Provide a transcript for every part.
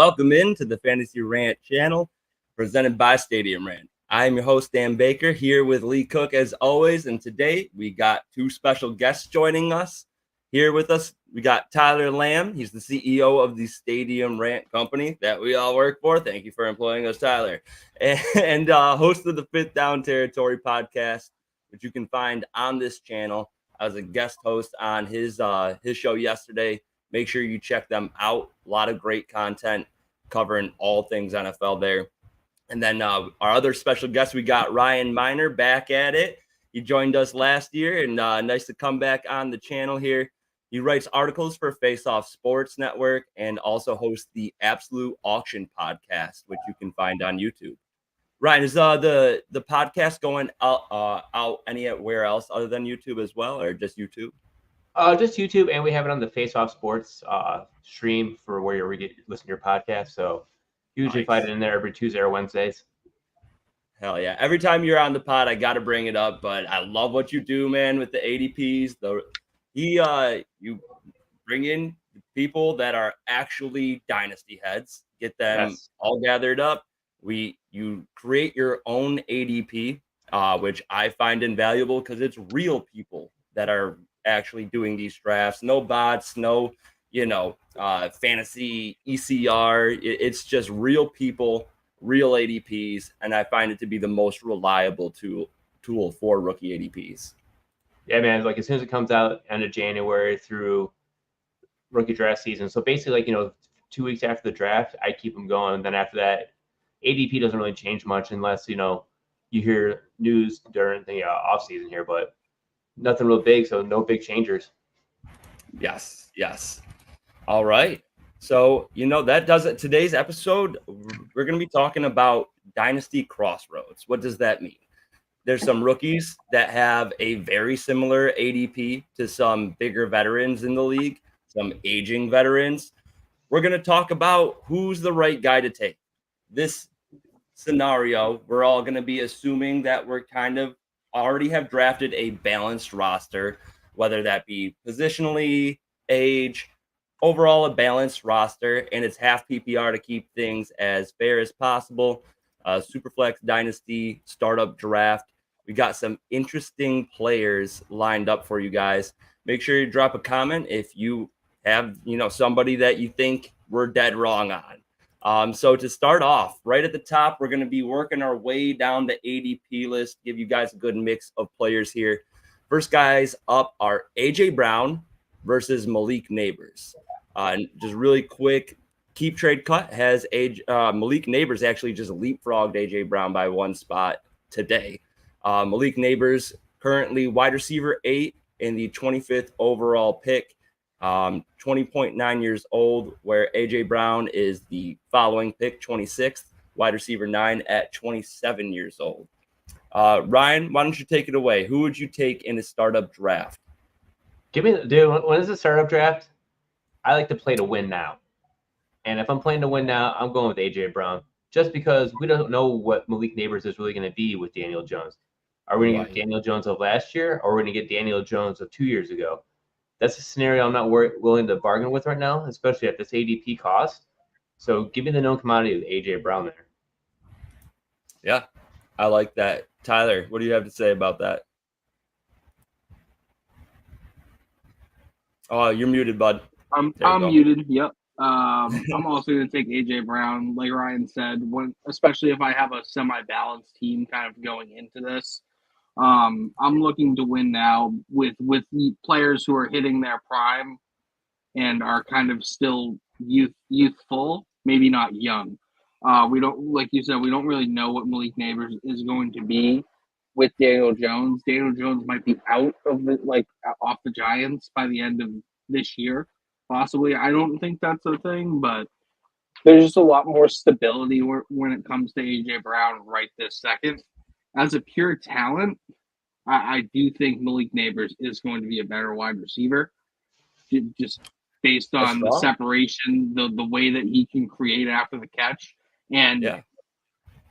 welcome into the Fantasy Rant channel presented by Stadium Rant. I'm your host, Dan Baker, here with Lee Cook as always. And today we got two special guests joining us. Here with us, we got Tyler Lamb. He's the CEO of the Stadium Rant company that we all work for. Thank you for employing us, Tyler. And host of the Fifth Down Territory podcast, which you can find on this channel. I was a guest host on his show yesterday. Make sure you check them out. A lot of great content covering all things NFL there. And then our other special guest, we got Ryan Miner back at it. He joined us last year, and nice to come back on the channel here. He writes articles for Faceoff Sports Network and also hosts the Absolute Auction podcast, which you can find on YouTube. Ryan, is the podcast going out anywhere else other than YouTube as well, or just YouTube? Just YouTube, and we have it on the Faceoff Sports stream for where we get listen to your podcast. So usually find it in there every Tuesday or Wednesdays. Hell yeah! Every time you're on the pod, I got to bring it up, but I love what you do, man, with the ADPs. You bring in people that are actually Dynasty heads, get them all gathered up. You create your own ADP, which I find invaluable because it's real people that are actually doing these drafts. No bots, no fantasy ECR. It's just real people, real ADPs, and I find it to be the most reliable tool for rookie ADPs. Yeah, man. Like as soon as it comes out end of January through rookie draft season. So basically, 2 weeks after the draft, I keep them going. And then after that, ADP doesn't really change much unless, you hear news during the off season here, but nothing real big. So no big changers. Yes. All right. So, that does it. Today's episode, we're going to be talking about Dynasty Crossroads. What does that mean? There's some rookies that have a very similar ADP to some bigger veterans in the league, some aging veterans. We're going to talk about who's the right guy to take. This scenario, we're all going to be assuming that we're kind of already have drafted a balanced roster, whether that be positionally, age, overall a balanced roster, and it's half PPR to keep things as fair as possible. Superflex Dynasty startup draft. We got some interesting players lined up for you guys. Make sure you drop a comment if you have, somebody that you think we're dead wrong on. So to start off, right at the top, we're going to be working our way down the ADP list, give you guys a good mix of players here. First guys up are AJ Brown versus Malik Neighbors. Just really quick, Keep Trade Cut has Malik Neighbors actually just leapfrogged AJ Brown by one spot today. Malik Neighbors currently wide receiver 8 in the 25th overall pick, 20.9 years old, where AJ Brown is the following pick, 26th, wide receiver 9 at 27 years old. Ryan, why don't you take it away? Who would you take in a startup draft? When is the startup draft? I like to play to win now. And if I'm playing to win now, I'm going with AJ Brown, just because we don't know what Malik Neighbors is really going to be with Daniel Jones. Are we going to get Daniel Jones of last year, or are we going to get Daniel Jones of 2 years ago? That's a scenario I'm not willing to bargain with right now, especially at this ADP cost. So give me the known commodity of AJ Brown there. Yeah, I like that. Tyler, what do you have to say about that? Oh, you're muted, bud. I'm muted. Yep. I'm also going to take AJ Brown, like Ryan said, especially if I have a semi-balanced team kind of going into this. I'm looking to win now with players who are hitting their prime and are kind of still youthful, maybe not young. We don't, like you said, we don't really know what Malik Neighbors is going to be with Daniel Jones. Daniel Jones might be out of it, off the Giants by the end of this year, possibly. I don't think that's a thing, but there's just a lot more stability when it comes to AJ Brown right this second. As a pure talent, I do think Malik Neighbors is going to be a better wide receiver, just based on the separation, the way that he can create after the catch. And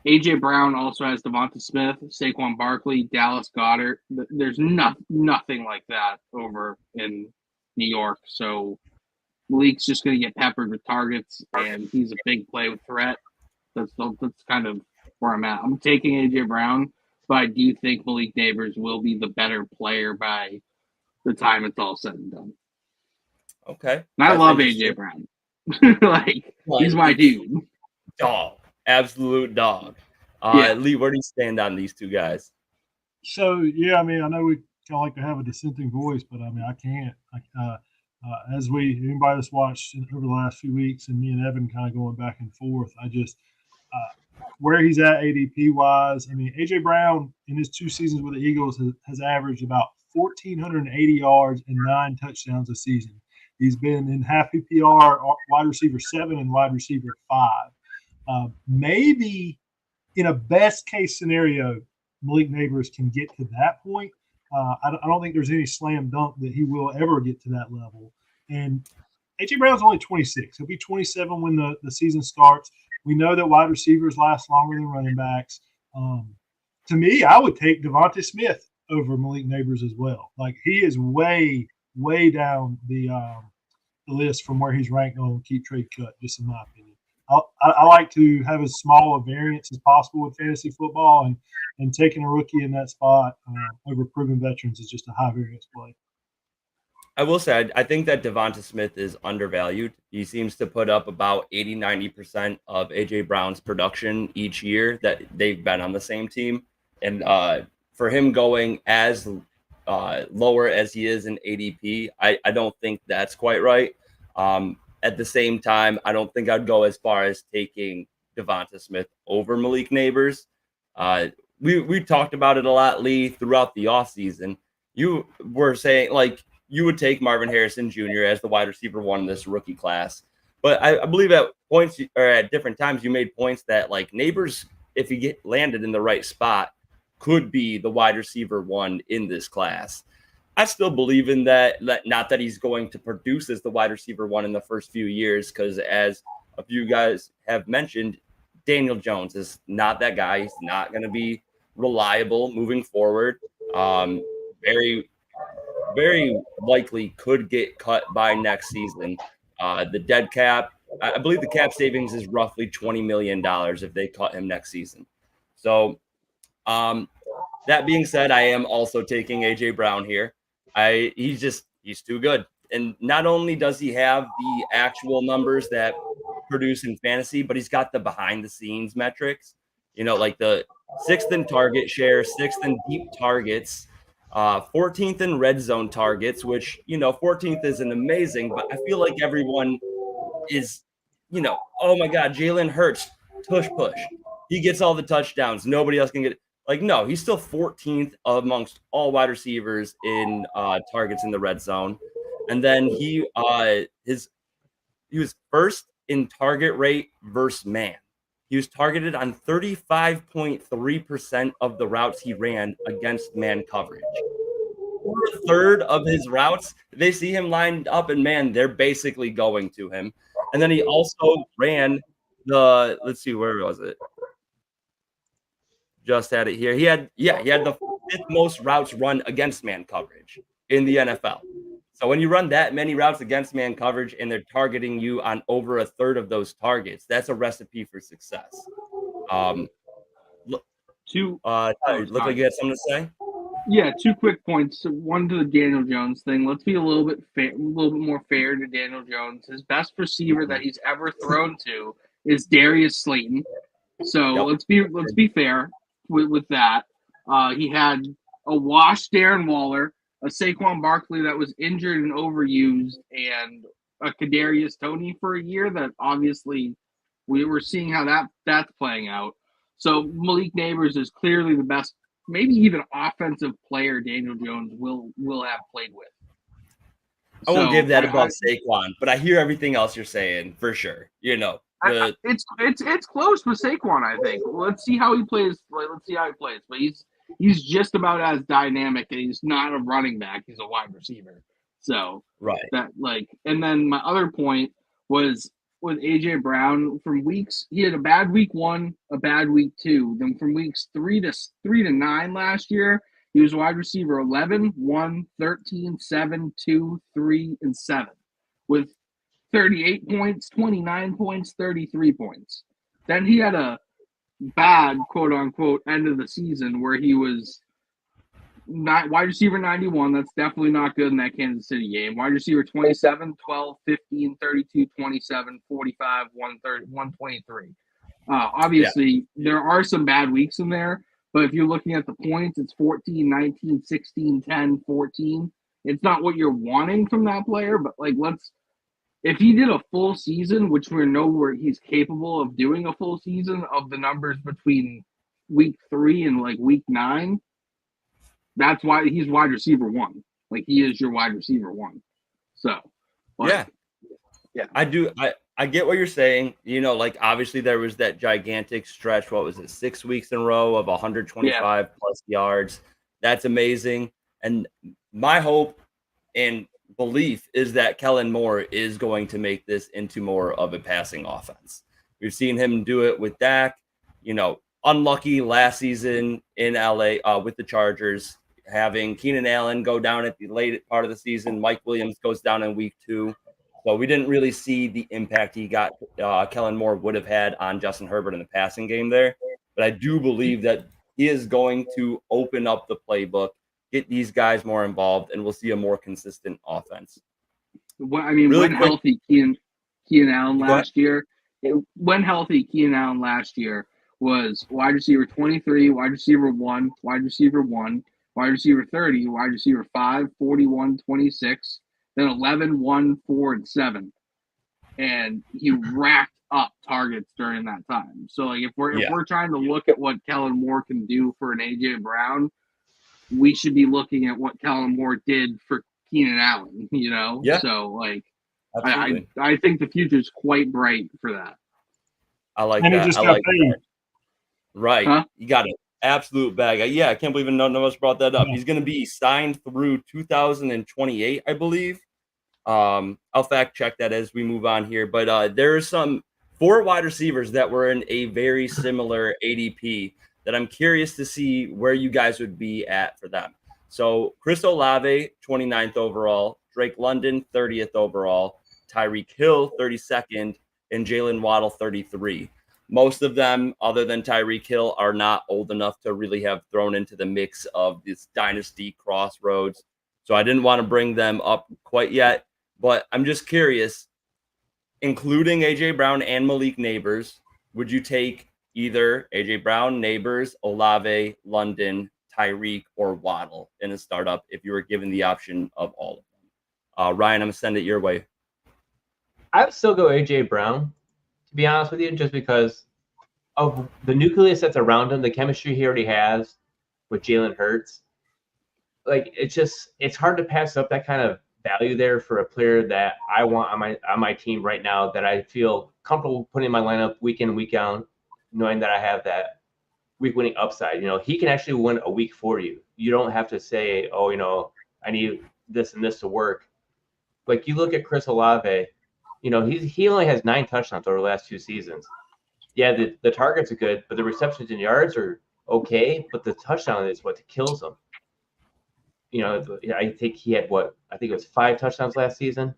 AJ Brown also has Devonta Smith, Saquon Barkley, Dallas Goedert. There's nothing like that over in New York. So Malik's just going to get peppered with targets, and he's a big play with threat. That's kind of where I'm at. I'm taking A.J. Brown, but I do think Malik Neighbors will be the better player by the time it's all said and done. Okay. And I love A.J. Brown. He's my dude. Dog. Absolute dog. Lee, where do you stand on these two guys? So, yeah, I mean, I know we kind of like to have a dissenting voice, but I mean, I can't. Anybody that's watched over the last few weeks and me and Evan kind of going back and forth, I just, where he's at ADP wise, I mean, A.J. Brown in his 2 seasons with the Eagles has averaged about 1,480 yards and 9 touchdowns a season. He's been in half PPR, wide receiver 7 and wide receiver 5. Maybe in a best case scenario, Malik Neighbors can get to that point. I don't think there's any slam dunk that he will ever get to that level. And A.J. Brown's only 26. He'll be 27 when the season starts. We know that wide receivers last longer than running backs. To me, I would take Devontae Smith over Malik Neighbors as well. Like, he is way, way down the list from where he's ranked on Keep Trade Cut, just in my opinion. I like to have as small a variance as possible with fantasy football, and taking a rookie in that spot over proven veterans is just a high variance play. I will say, I think that Devonta Smith is undervalued. He seems to put up about 80-90% of A.J. Brown's production each year that they've been on the same team. And for him going as lower as he is in ADP, I don't think that's quite right. At the same time, I don't think I'd go as far as taking Devonta Smith over Malik Neighbors. We talked about it a lot, Lee, throughout the offseason. You were saying, like, you would take Marvin Harrison Jr. as the wide receiver 1 in this rookie class. But I believe at points or at different times you made points that, like, Neighbors, if he get landed in the right spot, could be the wide receiver 1 in this class. I still believe in that, not that he's going to produce as the wide receiver 1 in the first few years, because as a few guys have mentioned, Daniel Jones is not that guy. He's not going to be reliable moving forward. Very, very likely could get cut by next season. The dead cap, I believe the cap savings is roughly $20 million if they cut him next season. So that being said, I am also taking A.J. Brown here. He's too good. And not only does he have the actual numbers that produce in fantasy, but he's got the behind the scenes metrics, like the 6th in target share, 6th in deep targets, 14th in red zone targets, which, 14th isn't amazing, but I feel like everyone is, oh my God, Jalen Hurts, push. He gets all the touchdowns. Nobody else can get it. Like, no, he's still 14th amongst all wide receivers in targets in the red zone. And then he was first in target rate versus man. He was targeted on 35.3% of the routes he ran against man coverage. Over a third of his routes, they see him lined up and man, they're basically going to him. And then he also ran let's see, where was it? Just had it here. He had the 5th most routes run against man coverage in the NFL. So when you run that many routes against man coverage and they're targeting you on over a third of those targets, that's a recipe for success. Look like you had something to say? Yeah, 2 quick points. So one to the Daniel Jones thing. Let's be a little bit more fair to Daniel Jones. His best receiver that he's ever thrown to is Darius Slayton. So let's be fair with that. He had a washed Darren Waller, a Saquon Barkley that was injured and overused, and a Kadarius Toney for a year that obviously we were seeing how that's playing out. So Malik Neighbors is clearly the best, maybe even offensive player Daniel Jones will have played with. I won't give that above Saquon, but I hear everything else you're saying for sure. It's close with Saquon, I think. Let's see how he plays. But he's just about as dynamic, and he's not a running back. He's a wide receiver. So right. And then my other point was with A.J. Brown he had a bad week 1, a bad week 2. Then from weeks 3 to 9 last year, he was wide receiver 11, 1, 13, 7, 2, 3, and 7 with 38 points, 29 points, 33 points. Then he had a bad, quote unquote, end of the season where he was not wide receiver 91. That's definitely not good in that Kansas City game. Wide receiver 27, 12, 15, 32, 27, 45, 130, 123. Obviously, there are some bad weeks in there, but if you're looking at the points, it's 14, 19, 16, 10, 14. It's not what you're wanting from that player, but like if he did a full season, which we know where he's capable of doing a full season of the numbers between week 3 and like week 9, that's why he's wide receiver 1. Like he is your wide receiver 1. So, yeah. I get what you're saying. You know, like obviously there was that gigantic stretch. What was it? 6 weeks in a row of 125 plus yards. That's amazing. And my hope and belief is that Kellen Moore is going to make this into more of a passing offense. We've seen him do it with Dak, you know, unlucky last season in LA with the Chargers, having Keenan Allen go down at the late part of the season. Mike Williams goes down in week 2. So we didn't really see the impact he got Kellen Moore would have had on Justin Herbert in the passing game there. But I do believe that he is going to open up the playbook, get these guys more involved, and we'll see a more consistent offense. Well, I mean, really when healthy, Keenan Allen last year, when healthy, Keenan Allen last year was wide receiver 23, wide receiver 1, wide receiver 1, wide receiver 30, wide receiver 5, 41, 26, then 11, 1, 4, and 7. And he racked up targets during that time. So like if we're trying to look at what Kellen Moore can do for an AJ Brown, we should be looking at what Kellen Moore did for Keenan Allen, you know? Yeah. So like I think the future is quite bright for that. I like and that. He just I got like paid. that. Right. Huh? You got an absolute bag. Yeah, I can't believe none of us brought that up. Yeah. He's going to be signed through 2028, I believe. I'll fact check that as we move on here. But there are some 4 wide receivers that were in a very similar ADP that I'm curious to see where you guys would be at for them. So Chris Olave, 29th overall, Drake London, 30th overall, Tyreek Hill, 32nd, and Jalen Waddle, 33. Most of them, other than Tyreek Hill, are not old enough to really have thrown into the mix of this Dynasty Crossroads. So I didn't want to bring them up quite yet, but I'm just curious, including AJ Brown and Malik Neighbors, would you take either AJ Brown, Neighbors, Olave, London, Tyreek, or Waddle in a startup if you were given the option of all of them? Ryan, I'm going to send it your way. I would still go AJ Brown, to be honest with you, just because of the nucleus that's around him, the chemistry he already has with Jalen Hurts. Like it's hard to pass up that kind of value there for a player that I want on my team right now, that I feel comfortable putting in my lineup week in and week out, knowing that I have that week winning upside. You know, he can actually win a week for you. You don't have to say, oh, you know, I need this and this to work. Like you look at Chris Olave, you know, he only has 9 touchdowns over the last 2 seasons. Yeah, the targets are good, but the receptions and yards are okay, but the touchdown is what kills him. You know, I think he had it was 5 touchdowns last season.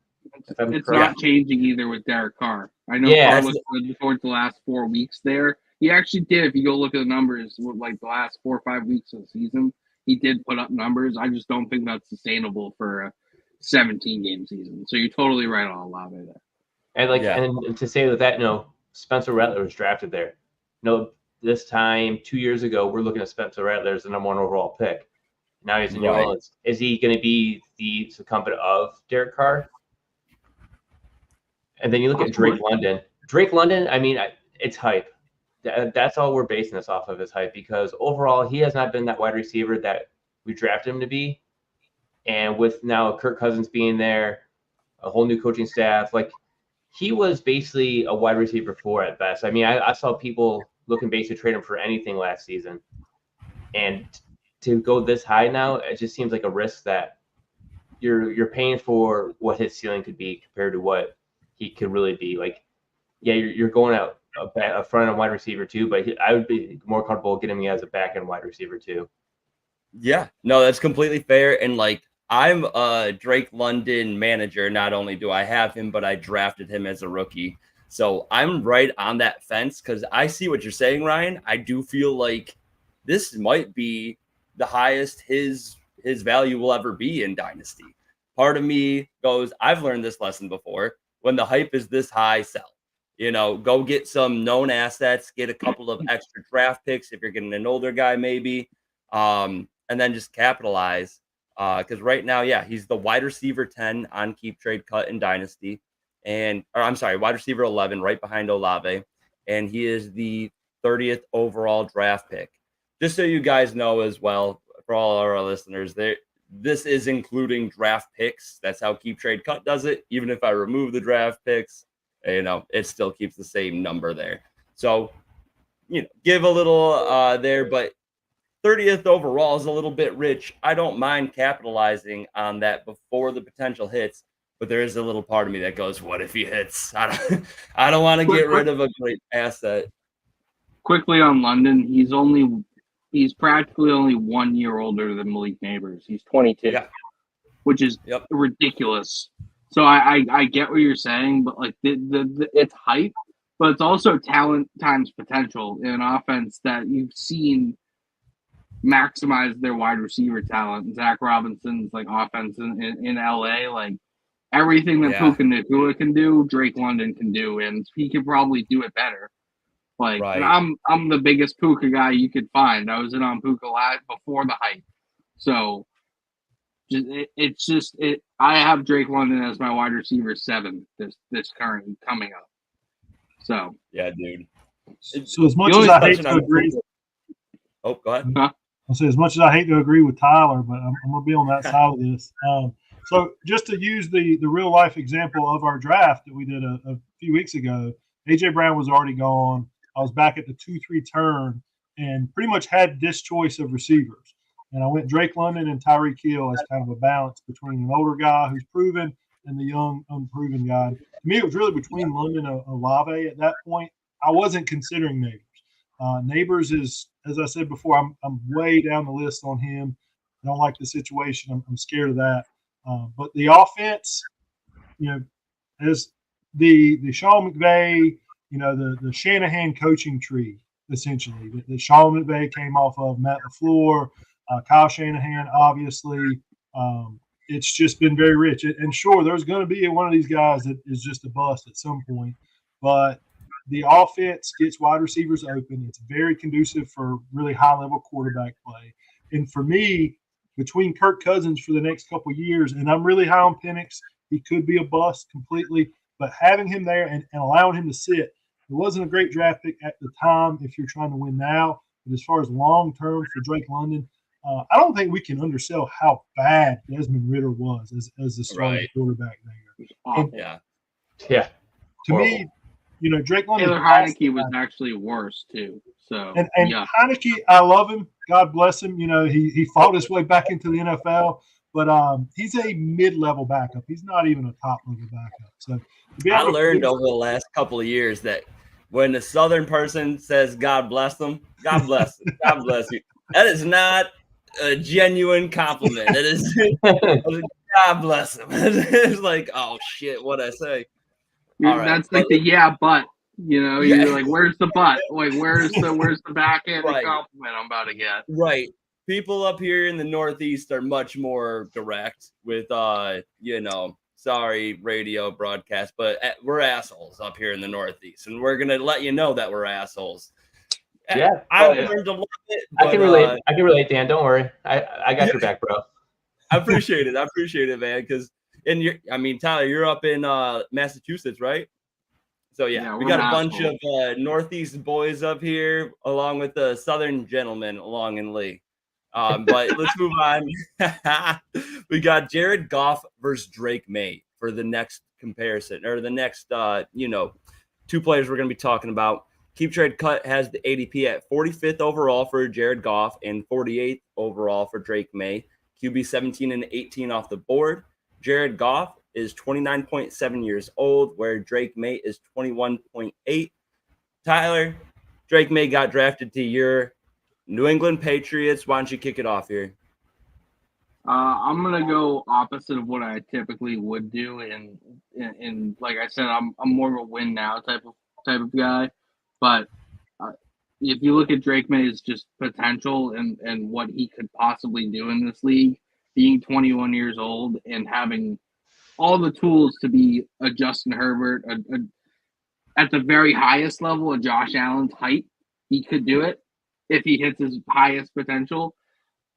It's not changing either with Derek Carr. I know Carr looked good towards the last 4 weeks there. He actually did. If you go look at the numbers with like the last 4 or 5 weeks of the season, he did put up numbers. I just don't think that's sustainable for a 17-game season. So you're totally right on Olave there. And and to say with that, you know, Spencer Rattler was drafted there. You know, this time 2 years ago, we're looking at Spencer Rattler as the number 1 overall pick. Now he's in New Orleans. Is he going to be the succumbent of Derek Carr? And then you look at Drake London. Drake London, I mean, it's hype. That's all we're basing this off of, is hype, because overall he has not been that wide receiver that we drafted him to be. And with now Kirk Cousins being there, a whole new coaching staff, like he was basically a wide receiver 4 at best. I mean, I saw people looking basically to trade him for anything last season. And to go this high now, it just seems like a risk that you're paying for what his ceiling could be compared to what he could really be. Like, yeah, you're going out a front end wide receiver too, but I would be more comfortable getting him as a back end wide receiver too. Yeah, no, that's completely fair. And like, I'm a Drake London manager. Not only do I have him, but I drafted him as a rookie. So I'm right on that fence because I see what you're saying, Ryan. I do feel like this might be the highest his value will ever be in Dynasty. Part of me goes, I've learned this lesson before. When the hype is this high, sell. Go get some known assets, get a couple of extra draft picks if you're getting an older guy, maybe, and then just capitalize. Because right now, yeah, he's the wide receiver 10 on Keep Trade Cut in Dynasty. Wide receiver 11, right behind Olave. And he is the 30th overall draft pick. Just so you guys know as well, for all our listeners, this is including draft picks. That's how Keep Trade Cut does it. Even if I remove the draft picks, it still keeps the same number there. So, give a little there, but 30th overall is a little bit rich. I don't mind capitalizing on that before the potential hits, but there is a little part of me that goes, what if he hits? I don't want to get rid of a great asset. Quickly on London, he's practically only 1 year older than Malik Neighbors. He's 22, which is ridiculous. So I get what you're saying, but like it's hype, but it's also talent times potential in an offense that you've seen maximize their wide receiver talent. Zach Robinson's like offense in LA, like everything that Puka Nacua can do, Drake London can do, and he could probably do it better. Like, and I'm the biggest Puka guy you could find. I was in on Puka before the hype, so I have Drake London as my wide receiver 7 this current coming up. So yeah, dude. So as much as I hate to agree, go ahead. I'll say as much as I hate to agree with Tyler, but I'm going to be on that side of this. So just to use the real life example of our draft that we did a few weeks ago, AJ Brown was already gone. I was back at the 2-3 turn and pretty much had this choice of receivers. And I went Drake London and Tyreek Hill as kind of a balance between an older guy who's proven and the young, unproven guy. To me, it was really between London and Olave at that point. I wasn't considering Neighbors. Neighbors is, as I said before, I'm way down the list on him. I don't like the situation. I'm scared of that. But the offense, as the Sean McVay, the Shanahan coaching tree, essentially, that Sean McVay came off of, Matt LaFleur, Kyle Shanahan, obviously. It's just been very rich. And sure, there's going to be one of these guys that is just a bust at some point. But the offense gets wide receivers open. It's very conducive for really high-level quarterback play. And for me, between Kirk Cousins for the next couple of years, and I'm really high on Penix, he could be a bust completely. But having him there and allowing him to sit, it wasn't a great draft pick at the time if you're trying to win now. But as far as long-term for Drake London, I don't think we can undersell how bad Desmond Ridder was as the starting quarterback there. Yeah. To me, Drake London. Taylor Heineke was actually worse too. So and Heineke, I love him. God bless him. He fought his way back into the NFL, but he's a mid-level backup. He's not even a top-level backup. So I learned over the last couple of years that when a Southern person says "God bless them," God bless them, God bless you, that is not a genuine compliment. It is God bless them. It's like, oh shit, what'd I say? That's like but you're like, where's the but? Like, where's the backhand compliment I'm about to get? Right. People up here in the Northeast are much more direct with sorry, radio broadcast, but we're assholes up here in the Northeast, and we're gonna let you know that we're assholes. Yeah, I've learned a little bit. I can relate. I can relate, Dan. Don't worry. I got your back, bro. I appreciate it, man. Because Tyler, you're up in Massachusetts, right? So yeah we got a bunch of Northeast boys up here, along with the Southern gentlemen along in Lee. But let's move on. We got Jared Goff versus Drake May for the next comparison, or the next two players we're going to be talking about. Keep Trade Cut has the ADP at 45th overall for Jared Goff and 48th overall for Drake May. QB 17 and 18 off the board. Jared Goff is 29.7 years old, where Drake May is 21.8. Tyler, Drake May got drafted to your New England Patriots. Why don't you kick it off here? I'm gonna go opposite of what I typically would do, and like I said, I'm more of a win now type of guy. But if you look at Drake May's just potential and what he could possibly do in this league, being 21 years old and having all the tools to be a Justin Herbert, at the very highest level of Josh Allen's height, he could do it if he hits his highest potential.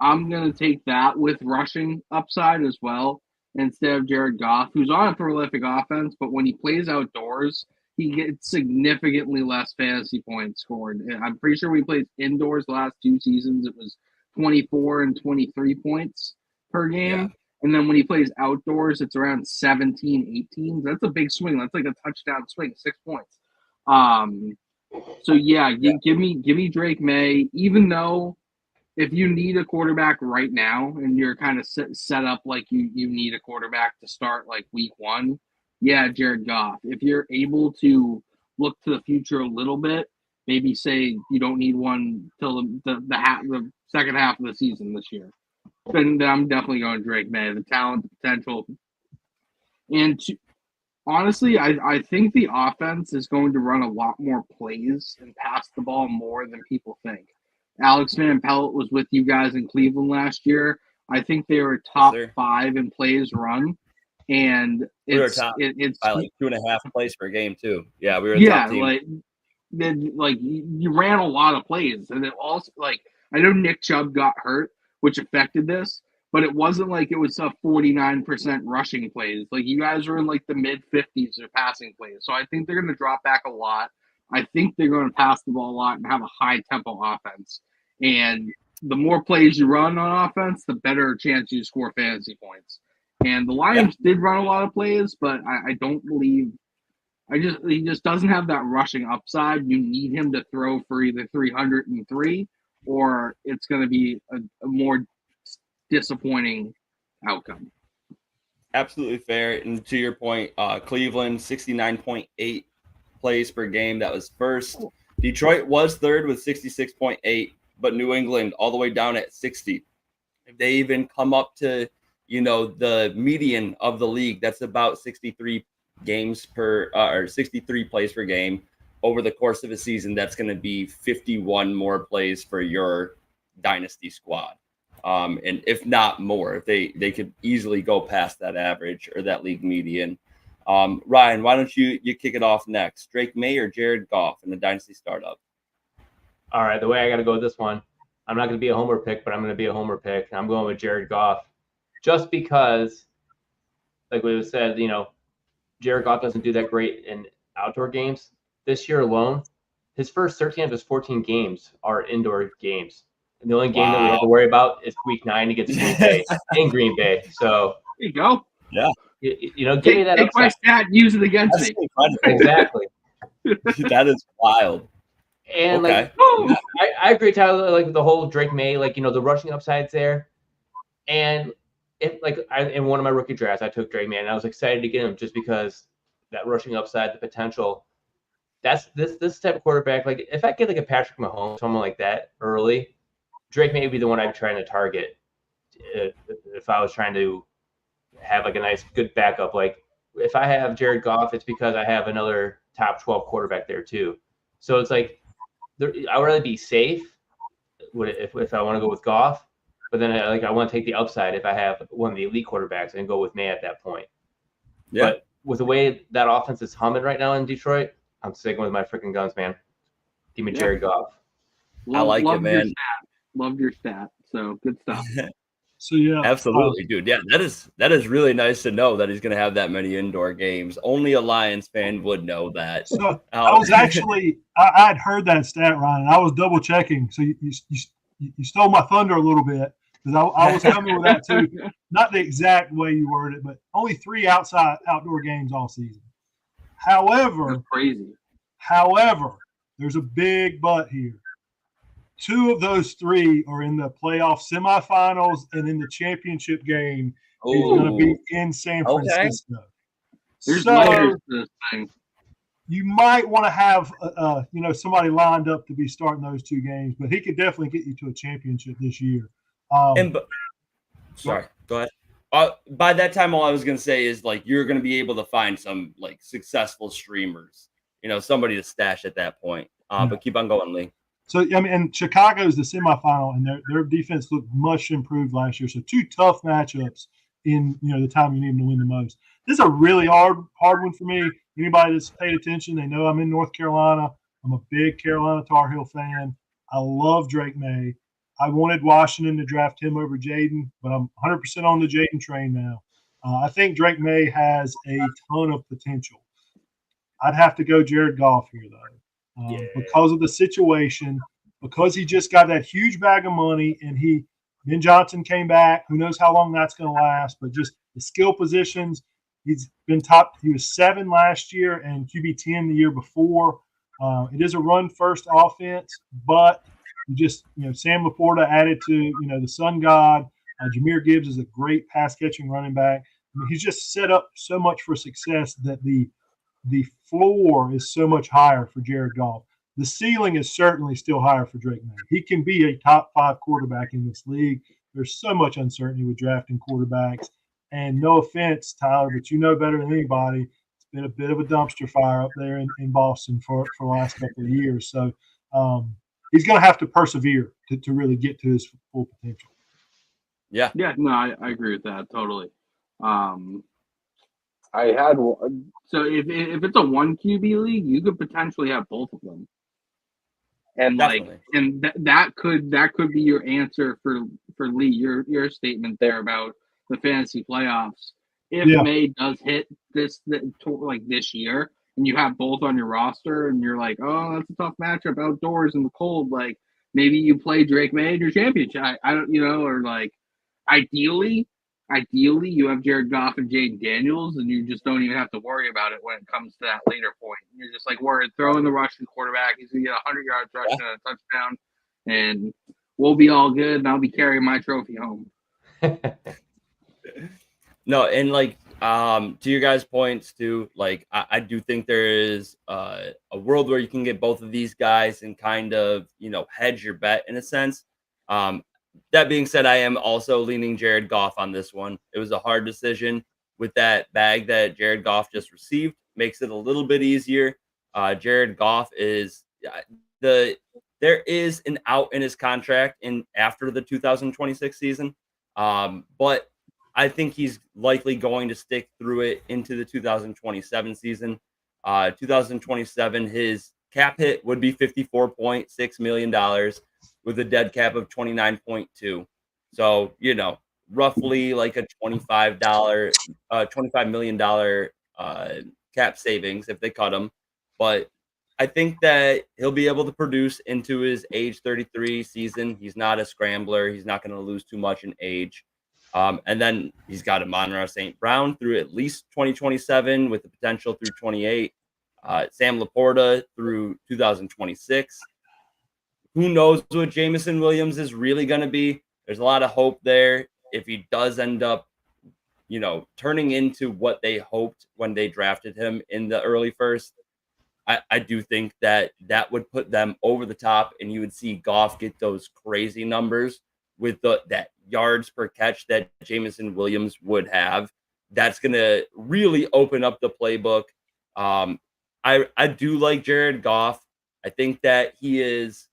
I'm going to take that with rushing upside as well instead of Jared Goff, who's on a prolific offense, but when he plays outdoors, he gets significantly less fantasy points scored. And I'm pretty sure when he plays indoors the last 2 seasons, it was 24 and 23 points per game. Yeah. And then when he plays outdoors, it's around 17, 18. That's a big swing. That's like a touchdown swing, 6 points. So yeah, give me Drake May, even though if you need a quarterback right now and you're kind of set up like you need a quarterback to start like week 1, yeah, Jared Goff. If you're able to look to the future a little bit, maybe say you don't need one till the second half of the season this year, then I'm definitely going Drake May. The talent, the potential. And honestly, I think the offense is going to run a lot more plays and pass the ball more than people think. Alex Van Pelt was with you guys in Cleveland last year. I think they were top 5 in plays run, and it's by like 2.5 plays per game too. Yeah, we were top team. like you ran a lot of plays, and it also like I know Nick Chubb got hurt, which affected this, but it wasn't like it was a 49% rushing plays. Like you guys were in like the mid 50s or passing plays, so I think they're going to drop back a lot. I think they're going to pass the ball a lot and have a high tempo offense. And the more plays you run on offense, the better chance you score fantasy points. And the Lions did run a lot of plays, but I don't believe he just doesn't have that rushing upside. You need him to throw for either 303 or it's going to be a more disappointing outcome. Absolutely fair. And to your point, Cleveland 69.8 plays per game. That was first. Detroit was third with 66.8, but New England all the way down at 60. If they even come up to, the median of the league, that's about 63 games or 63 plays per game over the course of a season. That's going to be 51 more plays for your dynasty squad. And if not more, if they could easily go past that average or that league median. Ryan, why don't you kick it off next? Drake May or Jared Goff in the Dynasty startup? All right, the way I got to go with this one, I'm not going to be a homer pick, but I'm going to be a homer pick. I'm going with Jared Goff just because, like we said, Jared Goff doesn't do that great in outdoor games. This year alone, his first 13 of his 14 games are indoor games. And the only game that we have to worry about is Week 9 against Green Bay in Green Bay. So there you go. Yeah. Give me that. Take my stat, use it against me. Exactly. That is wild. And I agree, Tyler. Like the whole Drake May, the rushing upside's there. And in one of my rookie drafts, I took Drake May, and I was excited to get him just because that rushing upside, the potential. That's this type of quarterback. Like if I get like a Patrick Mahomes, someone like that early, Drake May would be the one I'm trying to target. If I was trying to have like a nice, good backup, like if I have Jared Goff, it's because I have another top 12 quarterback there too. So it's like I would rather be safe if I want to go with Goff, but then I want to take the upside if I have one of the elite quarterbacks and go with May at that point. Yeah. But with the way that offense is humming right now in Detroit, I'm sticking with my freaking guns, man. Give me Jared Goff. I like it, man. Loved your stat. So good stuff. So yeah, absolutely, dude. Yeah, that is really nice to know that he's going to have that many indoor games. Only a Lions fan would know that. So I was actually I'd heard that stat, Ryan, and I was double checking. So you stole my thunder a little bit because I was coming with that too. Not the exact way you worded it, but only 3 outdoor games all season. However, that's crazy. However, there's a big but here. 2 of those 3 are in the playoff semifinals, and in the championship game is going to be in San Francisco. Okay. There's layers to this thing. You might want to have somebody lined up to be starting those 2 games, but he could definitely get you to a championship this year. Sorry. Go ahead. By that time, all I was gonna say is like you're gonna be able to find some like successful streamers, somebody to stash at that point. But keep on going, Lee. So I mean, and Chicago's the semifinal, and their defense looked much improved last year. So two tough matchups in the time you need them to win the most. This is a really hard one for me. Anybody that's paid attention, they know I'm in North Carolina. I'm a big Carolina Tar Heel fan. I love Drake May. I wanted Washington to draft him over Jaden, but I'm 100% on the Jaden train now. I think Drake May has a ton of potential. I'd have to go Jared Goff here, though, because of the situation, because he just got that huge bag of money, and Ben Johnson came back. Who knows how long that's going to last, but just the skill positions. He's been top. He was 7 last year and QB 10 the year before. It is a run-first offense, but Sam Laporta added to, the Sun God. Jahmyr Gibbs is a great pass-catching running back. I mean, he's just set up so much for success that the floor is so much higher for Jared Goff. The ceiling is certainly still higher for Drake May. He can be a top 5 quarterback in this league. There's so much uncertainty with drafting quarterbacks. And no offense, Tyler, but you know better than anybody, it's been a bit of a dumpster fire up there in Boston for the last couple of years. So he's going to have to persevere to really get to his full potential. Yeah. Yeah, no, I agree with that totally. I had so if it's a 1 QB league, you could potentially have both of them, and Definitely. that could be your answer for Lee, your statement there about the fantasy playoffs. If May does hit this year, and you have both on your roster, and you're like, oh, that's a tough matchup outdoors in the cold, like maybe you play Drake May in your championship. I don't, or like Ideally, you have Jared Goff and Jaden Daniels, and you just don't even have to worry about it when it comes to that later point. You're just like, we're throwing the Russian quarterback. He's going to get 100 yards rushing and a touchdown, and we'll be all good, and I'll be carrying my trophy home. No, and to your guys' points too, I do think there is a world where you can get both of these guys and kind of, hedge your bet in a sense. That being said, I am also leaning Jared Goff on this one. It was a hard decision with that bag that Jared Goff just received. Makes it a little bit easier. Jared Goff is there is an out in his contract after the 2026 season, but I think he's likely going to stick through it into the 2027 season. 2027, his cap hit would be $54.6 million. With a dead cap of 29.2. So, roughly like a $25 million cap savings if they cut him. But I think that he'll be able to produce into his age 33 season. He's not a scrambler. He's not going to lose too much in age. And then he's got Amon-Ra St. Brown through at least 2027 with the potential through 28. Sam Laporta through 2026. Who knows what Jameson Williams is really going to be? There's a lot of hope there. If he does end up, turning into what they hoped when they drafted him in the early first, I do think that would put them over the top, and you would see Goff get those crazy numbers with that yards per catch that Jameson Williams would have. That's going to really open up the playbook. I do like Jared Goff. I think that he's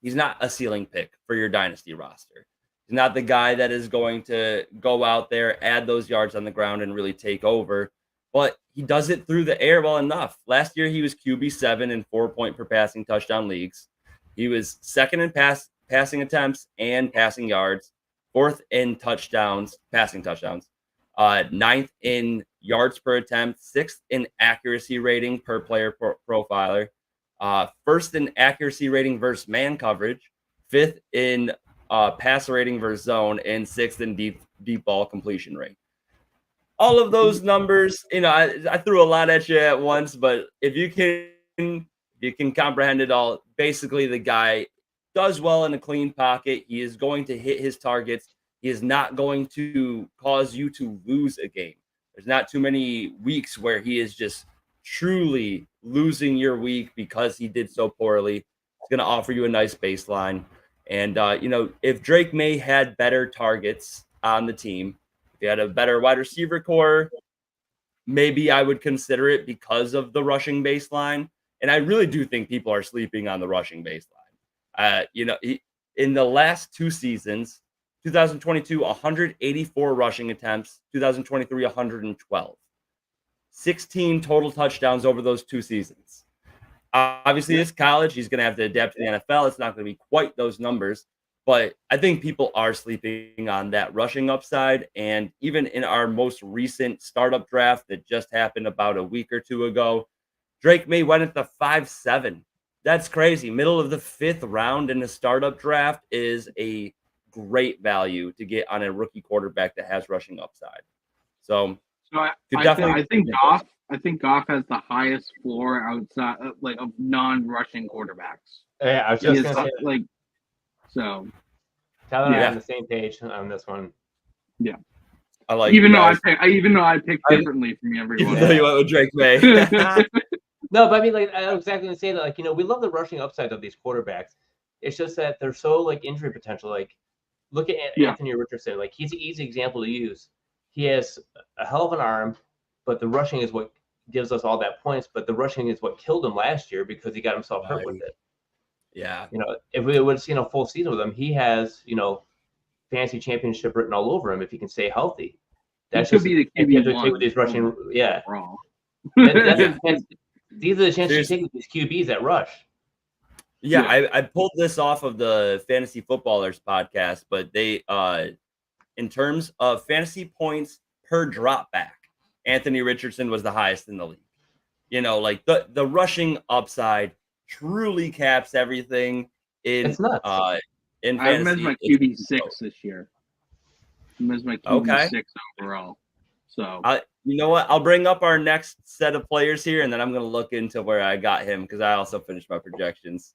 not a ceiling pick for your dynasty roster. He's not the guy that is going to go out there, add those yards on the ground, and really take over. But he does it through the air well enough. Last year, he was QB7 in 4-point per passing touchdown leagues. He was second in passing attempts and passing yards, 4th in passing touchdowns, 9th in yards per attempt, 6th in accuracy rating per player profiler, 1st in accuracy rating versus man coverage, 5th in passer rating versus zone, and 6th in deep ball completion rate. All of those numbers, I threw a lot at you at once, but if you can comprehend it all, basically the guy does well in a clean pocket. He is going to hit his targets. He is not going to cause you to lose a game. There's not too many weeks where he is just truly losing your week because he did so poorly. It's going to offer you a nice baseline. And, if Drake May had better targets on the team, if he had a better wide receiver core, maybe I would consider it because of the rushing baseline. And I really do think people are sleeping on the rushing baseline. In the last 2 seasons, 2022, 184 rushing attempts, 2023, 112. 16 total touchdowns over those 2 seasons. Obviously, it's college. He's going to have to adapt to the NFL. It's not going to be quite those numbers, but I think people are sleeping on that rushing upside. And even in our most recent startup draft that just happened about a week or two ago, Drake May went at the 5'7". That's crazy. Middle of the 5th round in a startup draft is a great value to get on a rookie quarterback that has rushing upside. So I think Goff has the highest floor outside of non-rushing quarterbacks. Yeah, I was just gonna say like so. Tyler and I are on the same page on this one. Yeah, I like even though I picked differently from everyone. Even though you went with Drake May. No, but I mean, I was exactly gonna say that. We love the rushing upside of these quarterbacks. It's just that they're so injury potential. Look at Anthony Richardson. He's an easy example to use. He has a hell of an arm, but the rushing is what gives us all that points. But the rushing is what killed him last year because he got himself hurt with it. Yeah. If we would have seen a full season with him, he has, fantasy championship written all over him if he can stay healthy. That should be the QB1 with these rushing. Yeah. These are the chances you take with these QBs that rush. Yeah, I pulled this off of the Fantasy Footballers podcast, but they, in terms of fantasy points per drop back, Anthony Richardson was the highest in the league. The rushing upside truly caps everything in it's nuts. In I fantasy. missed my QB6 this year. I missed my QB6 overall. So you know what? I'll bring up our next set of players here, and then I'm going to look into where I got him because I also finished my projections.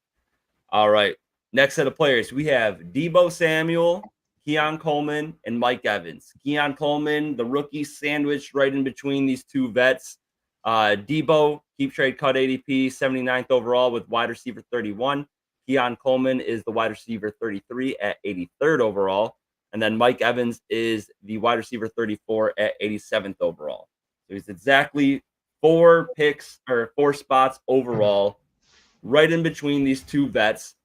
All right. Next set of players, we have Deebo Samuel, Keon Coleman, and Mike Evans. Keon Coleman, the rookie, sandwiched right in between these two vets. Deebo, keep trade cut ADP, 79th overall with wide receiver 31. Keon Coleman is the wide receiver 33 at 83rd overall. And then Mike Evans is the wide receiver 34 at 87th overall. So he's exactly 4 spots overall, right in between these two vets.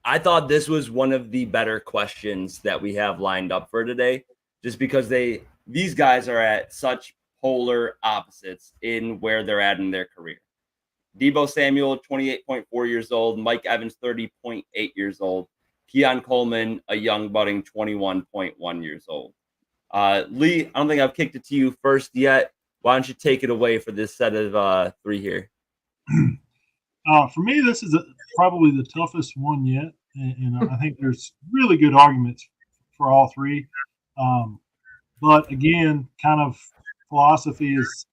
I thought this was one of the better questions that we have lined up for today, just because these guys are at such polar opposites in where they're at in their career. Deebo Samuel, 28.4 years old. Mike Evans, 30.8 years old. Keon Coleman, a young budding 21.1 years old. Lee, I don't think I've kicked it to you first yet. Why don't you take it away for this set of 3 here? For me, this is probably the toughest one yet, and I think there's really good arguments for all 3. But again, kind of philosophy is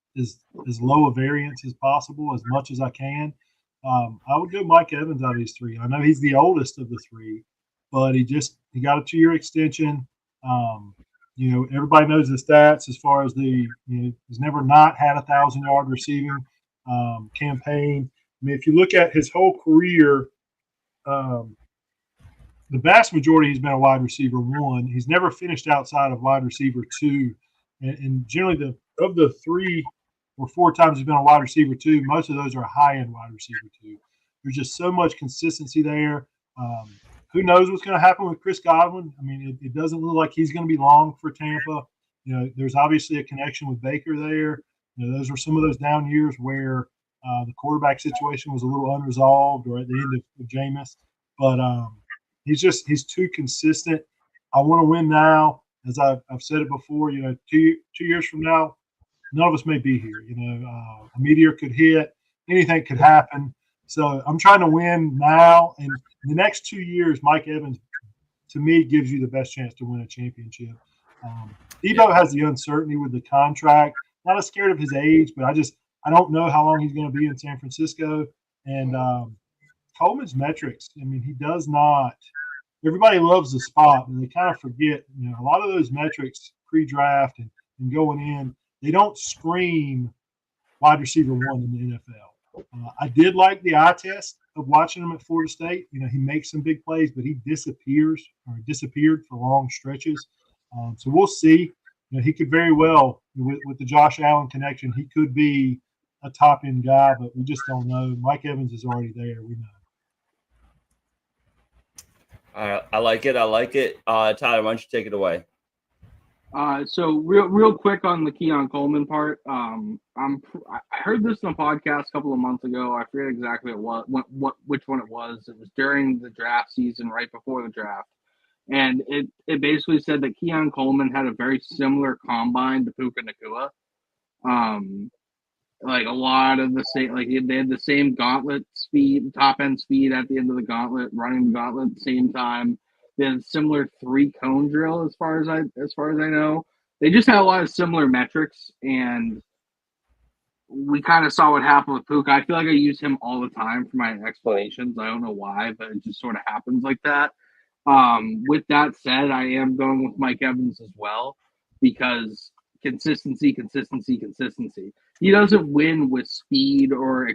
as low a variance as possible, as much as I can. I would go Mike Evans out of these 3. I know he's the oldest of the 3, but he got a 2-year extension. Everybody knows the stats as far as he's never not had a 1,000-yard receiving campaign. I mean, if you look at his whole career, the vast majority he's been a wide receiver 1. He's never finished outside of wide receiver 2, and generally of the 3 or 4 times he's been a wide receiver 2, most of those are high-end wide receiver 2. There's just so much consistency there. Who knows what's going to happen with Chris Godwin? I mean, it doesn't look like he's going to be long for Tampa. There's obviously a connection with Baker there. Those were some of those down years where the quarterback situation was a little unresolved, or at the end of Jameis. But he's too consistent. I want to win now. As I've said it before, 2 years from now, none of us may be here. A meteor could hit. Anything could happen. So I'm trying to win now. And the next 2 years, Mike Evans, to me, gives you the best chance to win a championship. Deebo has the uncertainty with the contract. Not as scared of his age, but I don't know how long he's going to be in San Francisco. And Coleman's metrics, I mean, he does not – everybody loves the spot, but they kind of forget, a lot of those metrics pre-draft and going in, they don't scream wide receiver 1 in the NFL. I did like the eye test of watching him at Florida State. He makes some big plays, but he disappeared for long stretches. So we'll see. He could very well, with the Josh Allen connection, he could be a top-end guy, but we just don't know. Mike Evans is already there. We know. I like it. Tyler, why don't you take it away? So real quick on the Keon Coleman part. I heard this in a podcast a couple of months ago. I forget exactly which one it was. It was during the draft season, right before the draft, and it basically said that Keon Coleman had a very similar combine to Puka Nacua. Like a lot of the same, like they had the same gauntlet speed, top end speed at the end of the gauntlet, running the gauntlet at the same time. They had a similar 3-cone drill as far as I know. They just had a lot of similar metrics, and we kind of saw what happened with Puka. I feel like I use him all the time for my explanations. I don't know why, but it just sort of happens like that. With that said, I am going with Mike Evans as well because consistency. He doesn't win with speed or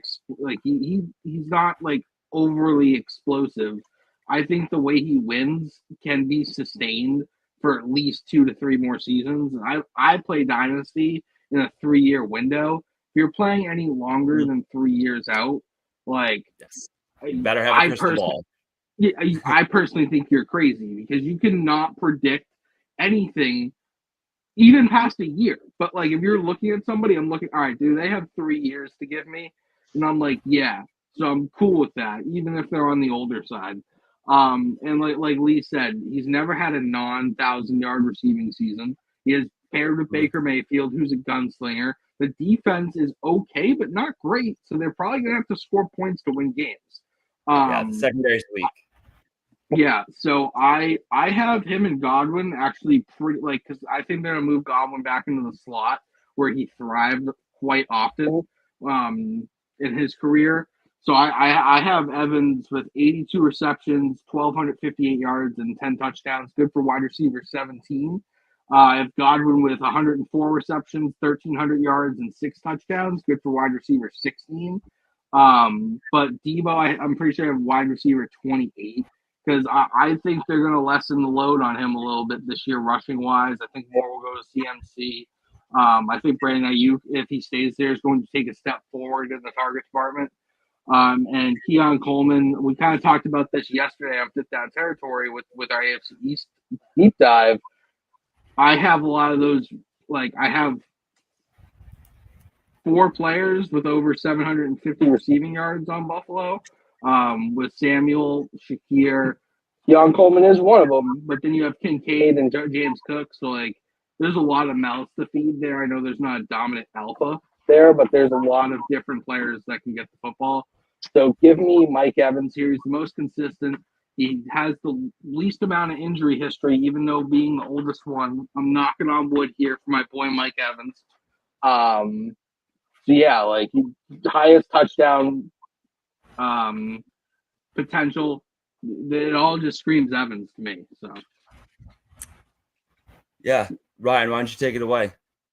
he's not like overly explosive. I think the way he wins can be sustained for at least 2 to 3 more seasons. I play Dynasty in a 3-year window. If you're playing any longer than 3 years out, like you better have a crystal ball. Yeah, I personally think you're crazy because you cannot predict anything even past a year. But like if you're looking at somebody, I'm looking, all right, do they have 3 years to give me? And I'm like, yeah. So I'm cool with that, even if they're on the older side. And like Lee said, he's never had a non-1,000-yard receiving season. He is paired with Baker Mayfield, who's a gunslinger. The defense is okay, but not great. So they're probably going to have to score points to win games. The secondary's weak. Yeah, so I have him and Godwin actually pretty because I think they're gonna move Godwin back into the slot where he thrived quite often in his career. So I have Evans with 82 receptions, 1,258 yards, and 10 touchdowns. Good for wide receiver 17. I have Godwin with 104 receptions, 1,300 yards, and 6 touchdowns. Good for wide receiver 16. But Debo, I'm pretty sure I have wide receiver 28. Because I think they're going to lessen the load on him a little bit this year, rushing wise. I think more will go to CMC. I think Brandon Ayuk, if he stays there, is going to take a step forward in the target department. And Keon Coleman, we kind of talked about this yesterday on Fifth Down Territory with our AFC East deep dive. I have a lot of those. Like I have 4 players with over 750 receiving yards on Buffalo. With Samuel, Shakir, Keon Coleman is one of them, but then you have Kincaid and James Cook. So like, there's a lot of mouths to feed there. I know there's not a dominant alpha there, but there's a lot of different players that can get the football. So give me Mike Evans here. He's the most consistent. He has the least amount of injury history, even though being the oldest one. I'm knocking on wood here for my boy Mike Evans. So yeah, like highest touchdown potential. It all just screams Evans to me. So yeah, Ryan, why don't you take it away?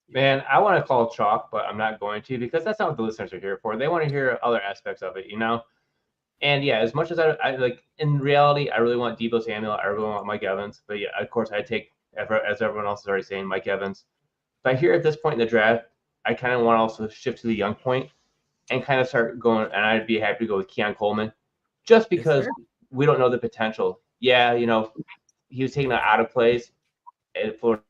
Man, I want to call chalk, but I'm not going to because that's not what the listeners are here for. They want to hear other aspects of it, And yeah, as much as I like, in reality, I really want Deebo Samuel. I really want Mike Evans. But yeah, of course, I take, as everyone else is already saying, Mike Evans. But here at this point in the draft, I kind of want to also shift to the young point and kind of start going, and I'd be happy to go with Keon Coleman just because we don't know the potential. Yeah, he was taking out of plays at Florida,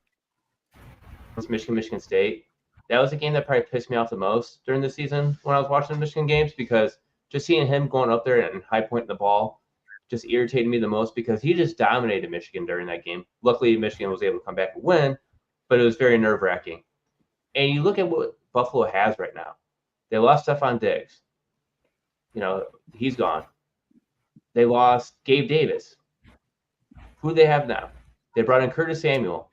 Michigan State. That was a game that probably pissed me off the most during the season when I was watching the Michigan games because just seeing him going up there and high pointing the ball just irritated me the most because he just dominated Michigan during that game. Luckily, Michigan was able to come back and win, but it was very nerve-wracking. And you look at what Buffalo has right now. They lost Stephon Diggs. He's gone. They lost Gabe Davis. Who do they have now? They brought in Curtis Samuel.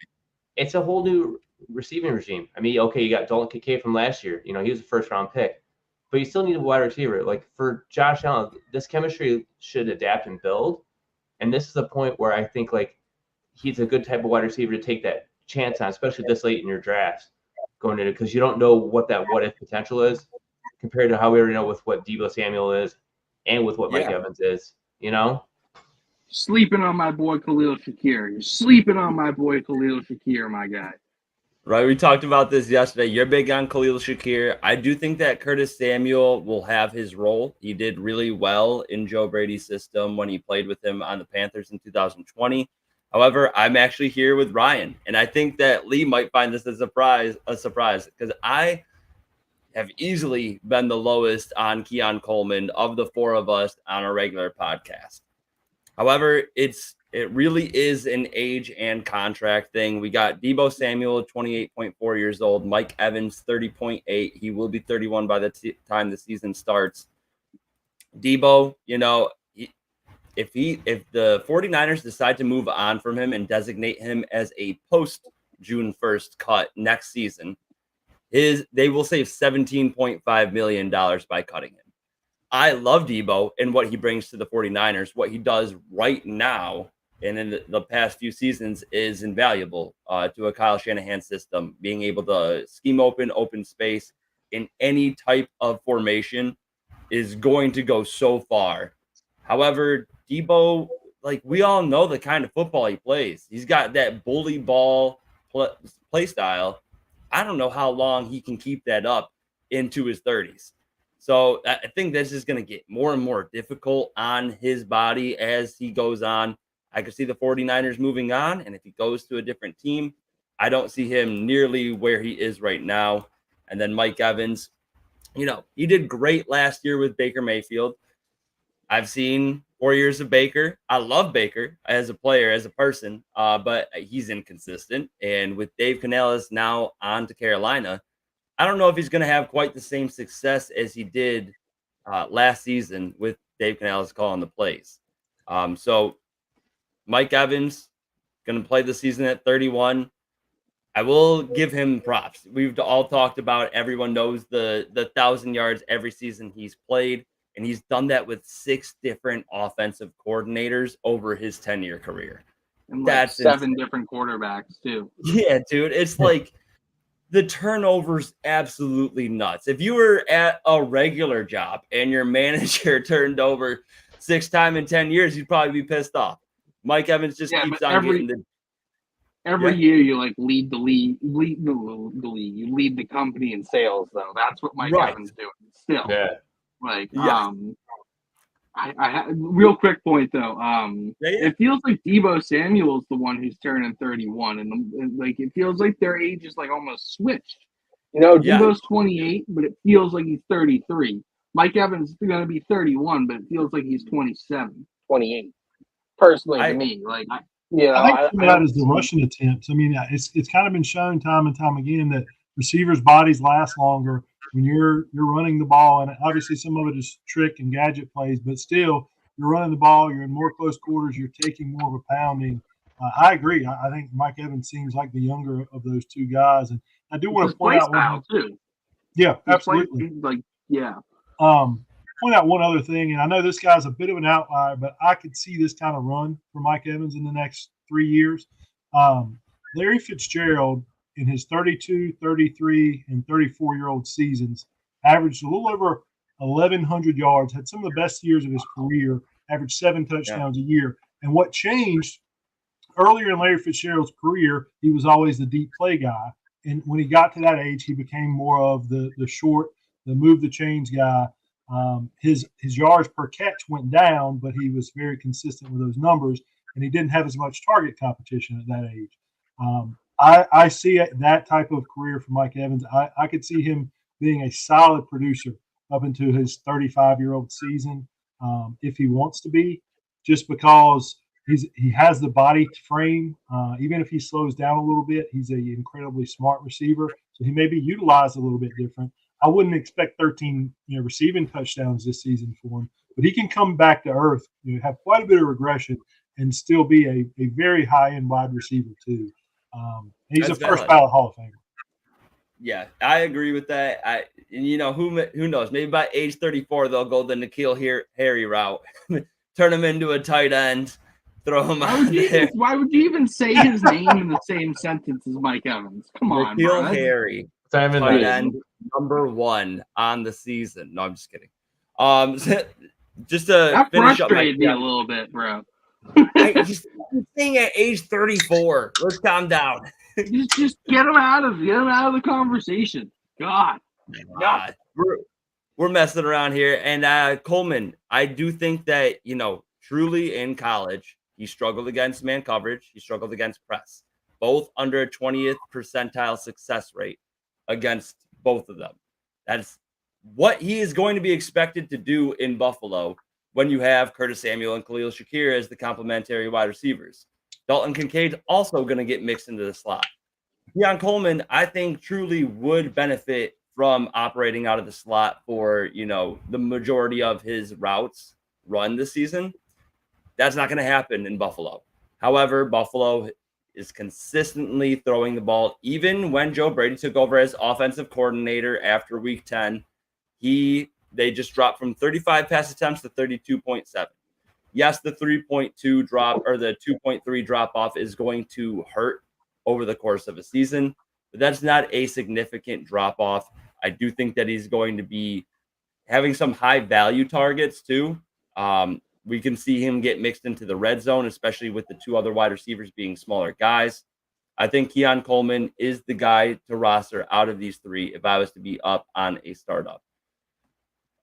It's a whole new receiving regime. I mean, okay, you got Dalton Kincaid from last year. He was a first-round pick. But you still need a wide receiver. Like, for Josh Allen, this chemistry should adapt and build. And this is the point where I think, he's a good type of wide receiver to take that chance on, especially this late in your drafts going into it, because you don't know what that what-if potential is compared to how we already know with what Deebo Samuel is and with what Mike Evans is, you know. Sleeping on my boy Khalil Shakir. You're sleeping on my boy Khalil Shakir, my guy. Right, we talked about this yesterday. You're big on Khalil Shakir. I do think that Curtis Samuel will have his role. He did really well in Joe Brady's system when he played with him on the Panthers in 2020. However, I'm actually here with Ryan, and I think that Lee might find this a surprise because I have easily been the lowest on Keon Coleman of the four of us on a regular podcast. However, it really is an age and contract thing. We got Deebo Samuel, 28.4 years old, Mike Evans, 30.8. He will be 31 by the time the season starts. Deebo, you know, if the 49ers decide to move on from him and designate him as a post June 1st cut next season, they will save $17.5 million by cutting him. I love Deebo and what he brings to the 49ers. What he does right now and in the past few seasons is invaluable to a Kyle Shanahan system. Being able to scheme open space in any type of formation is going to go so far. However, Deebo, like we all know the kind of football he plays. He's got that bully ball play style. I don't know how long he can keep that up into his 30s. So I think this is going to get more and more difficult on his body as he goes on. I could see the 49ers moving on, and if he goes to a different team, I don't see him nearly where he is right now. And then Mike Evans, you know, he did great last year with Baker Mayfield. I've seen 4 years of Baker. I love Baker as a player, as a person, but he's inconsistent. And with Dave Canales now on to Carolina, I don't know if he's going to have quite the same success as he did last season with Dave Canales calling the plays. So Mike Evans going to play the season at 31. I will give him props. We've all talked about, everyone knows the 1,000 yards every season he's played, and he's done that with 6 different offensive coordinators over his 10-year career. And like That's 7 different quarterbacks too. Yeah, dude. It's like the turnover's absolutely nuts. If you were at a regular job and your manager turned over 6 times in 10 years, you'd probably be pissed off. Mike Evans just keeps on getting every year you like lead the league. You lead the company in sales, though. That's what Mike Evans doing still. Yeah. Like, I real quick point though. It feels like Deebo Samuel's the one who's turning 31, and like it feels like their age is like almost switched. You know, Deebo's 28, but it feels like he's 33. Mike Evans is going to be 31, but it feels like he's 27, 28. Personally, to me, like I think that is the rushing attempts. I mean, it's kind of been shown time and time again that receivers' bodies last longer when you're running the ball, and obviously some of it is trick and gadget plays, but still you're running the ball, you're in more close quarters, you're taking more of a pounding. I agree. I think Mike Evans seems like the younger of those two guys, and I do want to point out one too. Yeah, absolutely. Point out one other thing, and I know this guy's a bit of an outlier, but I could see this kind of run for Mike Evans in the next 3 years. Larry Fitzgerald, in his 32, 33, and 34-year-old seasons, averaged a little over 1,100 yards, had some of the best years of his career, averaged 7 touchdowns a year. And what changed, earlier in Larry Fitzgerald's career, he was always the deep play guy. And when he got to that age, he became more of the short, the move the chains guy. His yards per catch went down, but he was very consistent with those numbers, and he didn't have as much target competition at that age. I see that type of career for Mike Evans. I could see him being a solid producer up into his 35-year-old season if he wants to be, just because he has the body frame. Even if he slows down a little bit, he's an incredibly smart receiver, so he may be utilized a little bit different. I wouldn't expect 13 receiving touchdowns this season for him, but he can come back to earth, have quite a bit of regression, and still be a very high-end wide receiver too. He's a first ballot Hall of Famer. Yeah, I agree with that. Who knows? Maybe by age 34 they'll go the N'Keal Harry route, turn him into a tight end, throw him out there. Why would you even say his name in the same sentence as Mike Evans? Come on, N'Keal Harry, tight end #1 on the season. No, I'm just kidding. just to That finish up my frustrated me a little bit, bro. I'm saying at age 34. Let's calm down. just get him out of the conversation. God. Uh, we're messing around here. And Coleman, I do think that, truly in college, he struggled against man coverage. He struggled against press, both under a 20th percentile success rate against both of them. That's what he is going to be expected to do in Buffalo when you have Curtis Samuel and Khalil Shakir as the complementary wide receivers. Dalton Kincaid also going to get mixed into the slot. Keon Coleman, I think, truly would benefit from operating out of the slot for, the majority of his routes run this season. That's not going to happen in Buffalo. However, Buffalo is consistently throwing the ball. Even when Joe Brady took over as offensive coordinator after week 10, they just dropped from 35 pass attempts to 32.7. Yes, the 3.2 drop or the 2.3 drop off is going to hurt over the course of a season, but that's not a significant drop off. I do think that he's going to be having some high value targets too. We can see him get mixed into the red zone, especially with the two other wide receivers being smaller guys. I think Keon Coleman is the guy to roster out of these three if I was to be up on a startup.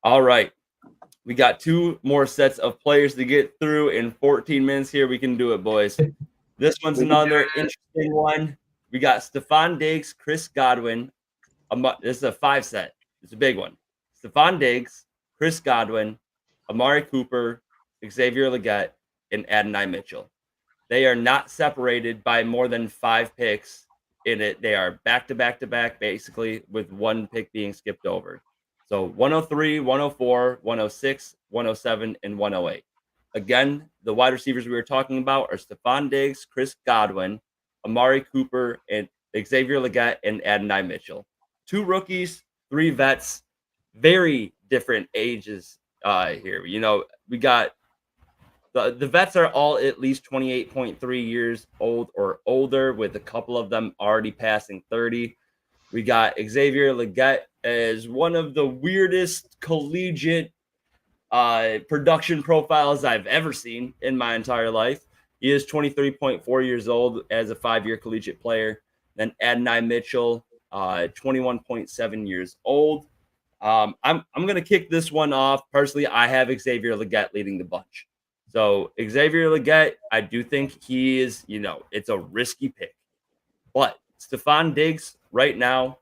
All right. We got two more sets of players to get through in 14 minutes here. We can do it, boys. This one's another interesting one. We got Stephon Diggs, Chris Godwin. This is a 5-set. It's a big one. Stephon Diggs, Chris Godwin, Amari Cooper, Xavier Legette, and Adonai Mitchell. They are not separated by more than 5 picks in it. They are back-to-back-to-back, basically, with one pick being skipped over. So 103, 104, 106, 107, and 108. Again, the wide receivers we were talking about are Stephon Diggs, Chris Godwin, Amari Cooper, and Xavier Legette, and Adonai Mitchell. 2 rookies, 3 vets, very different ages here. We got the vets are all at least 28.3 years old or older, with a couple of them already passing 30. We got Xavier Legette as one of the weirdest collegiate production profiles I've ever seen in my entire life. He is 23.4 years old as a 5-year collegiate player. Then Adonai Mitchell, 21.7 years old. I'm going to kick this one off. Personally, I have Xavier Legette leading the bunch. So Xavier Legette, I do think he is, it's a risky pick. But Stephon Diggs, right now,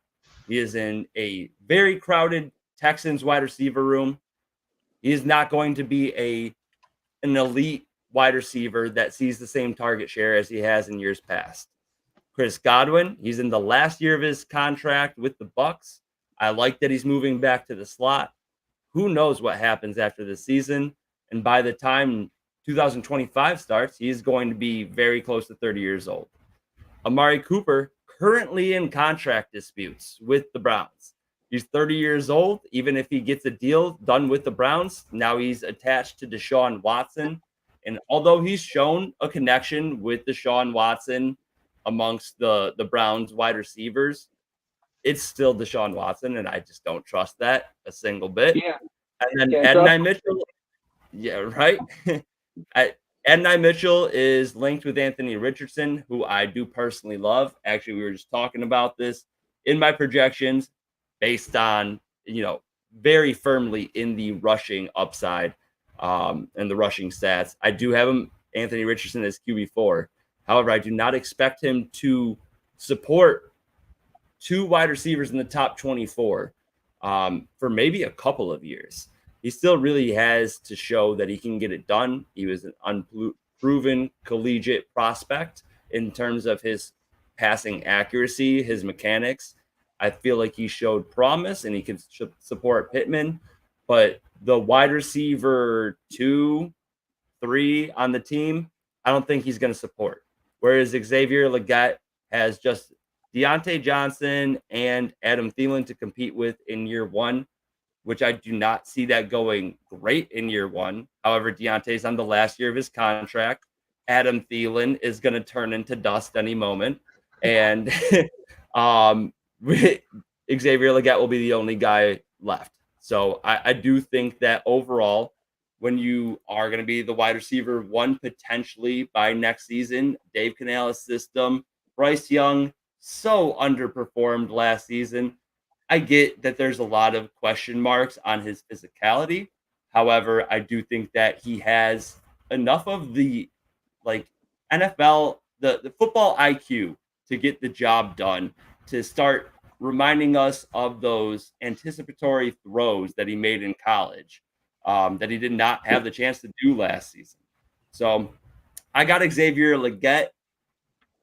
he is in a very crowded Texans wide receiver room. He is not going to be an elite wide receiver that sees the same target share as he has in years past. Chris Godwin, he's in the last year of his contract with the Bucs. I like that he's moving back to the slot. Who knows what happens after the season? And by the time 2025 starts, he's going to be very close to 30 years old. Amari Cooper, currently in contract disputes with the Browns. He's 30 years old. Even if he gets a deal done with the Browns, now he's attached to Deshaun Watson. And although he's shown a connection with Deshaun Watson amongst the Browns wide receivers, it's still Deshaun Watson, and I just don't trust that a single bit. Yeah. And then Adonai Mitchell, yeah, right? Adonai Mitchell is linked with Anthony Richardson, who I do personally love. Actually, we were just talking about this in my projections based on, very firmly in the rushing upside and the rushing stats. I do have him, Anthony Richardson, as QB4. However, I do not expect him to support 2 wide receivers in the top 24 for maybe a couple of years. He still really has to show that he can get it done. He was an unproven collegiate prospect in terms of his passing accuracy, his mechanics. I feel like he showed promise and he can support Pittman, but the wide receiver 2, 3 on the team, I don't think he's going to support. Whereas Xavier Legette has just Deontay Johnson and Adam Thielen to compete with in year 1, which I do not see that going great in year 1. However, Deontay's on the last year of his contract. Adam Thielen is going to turn into dust any moment. And Xavier Legette will be the only guy left. So I do think that overall, when you are going to be the wide receiver one potentially by next season. Dave Canales' system, Bryce Young, so underperformed last season. I get that there's a lot of question marks on his physicality. However, I do think that he has enough of the like NFL, the football IQ to get the job done, to start reminding us of those anticipatory throws that he made in college, that he did not have the chance to do last season. So I got Xavier Legette.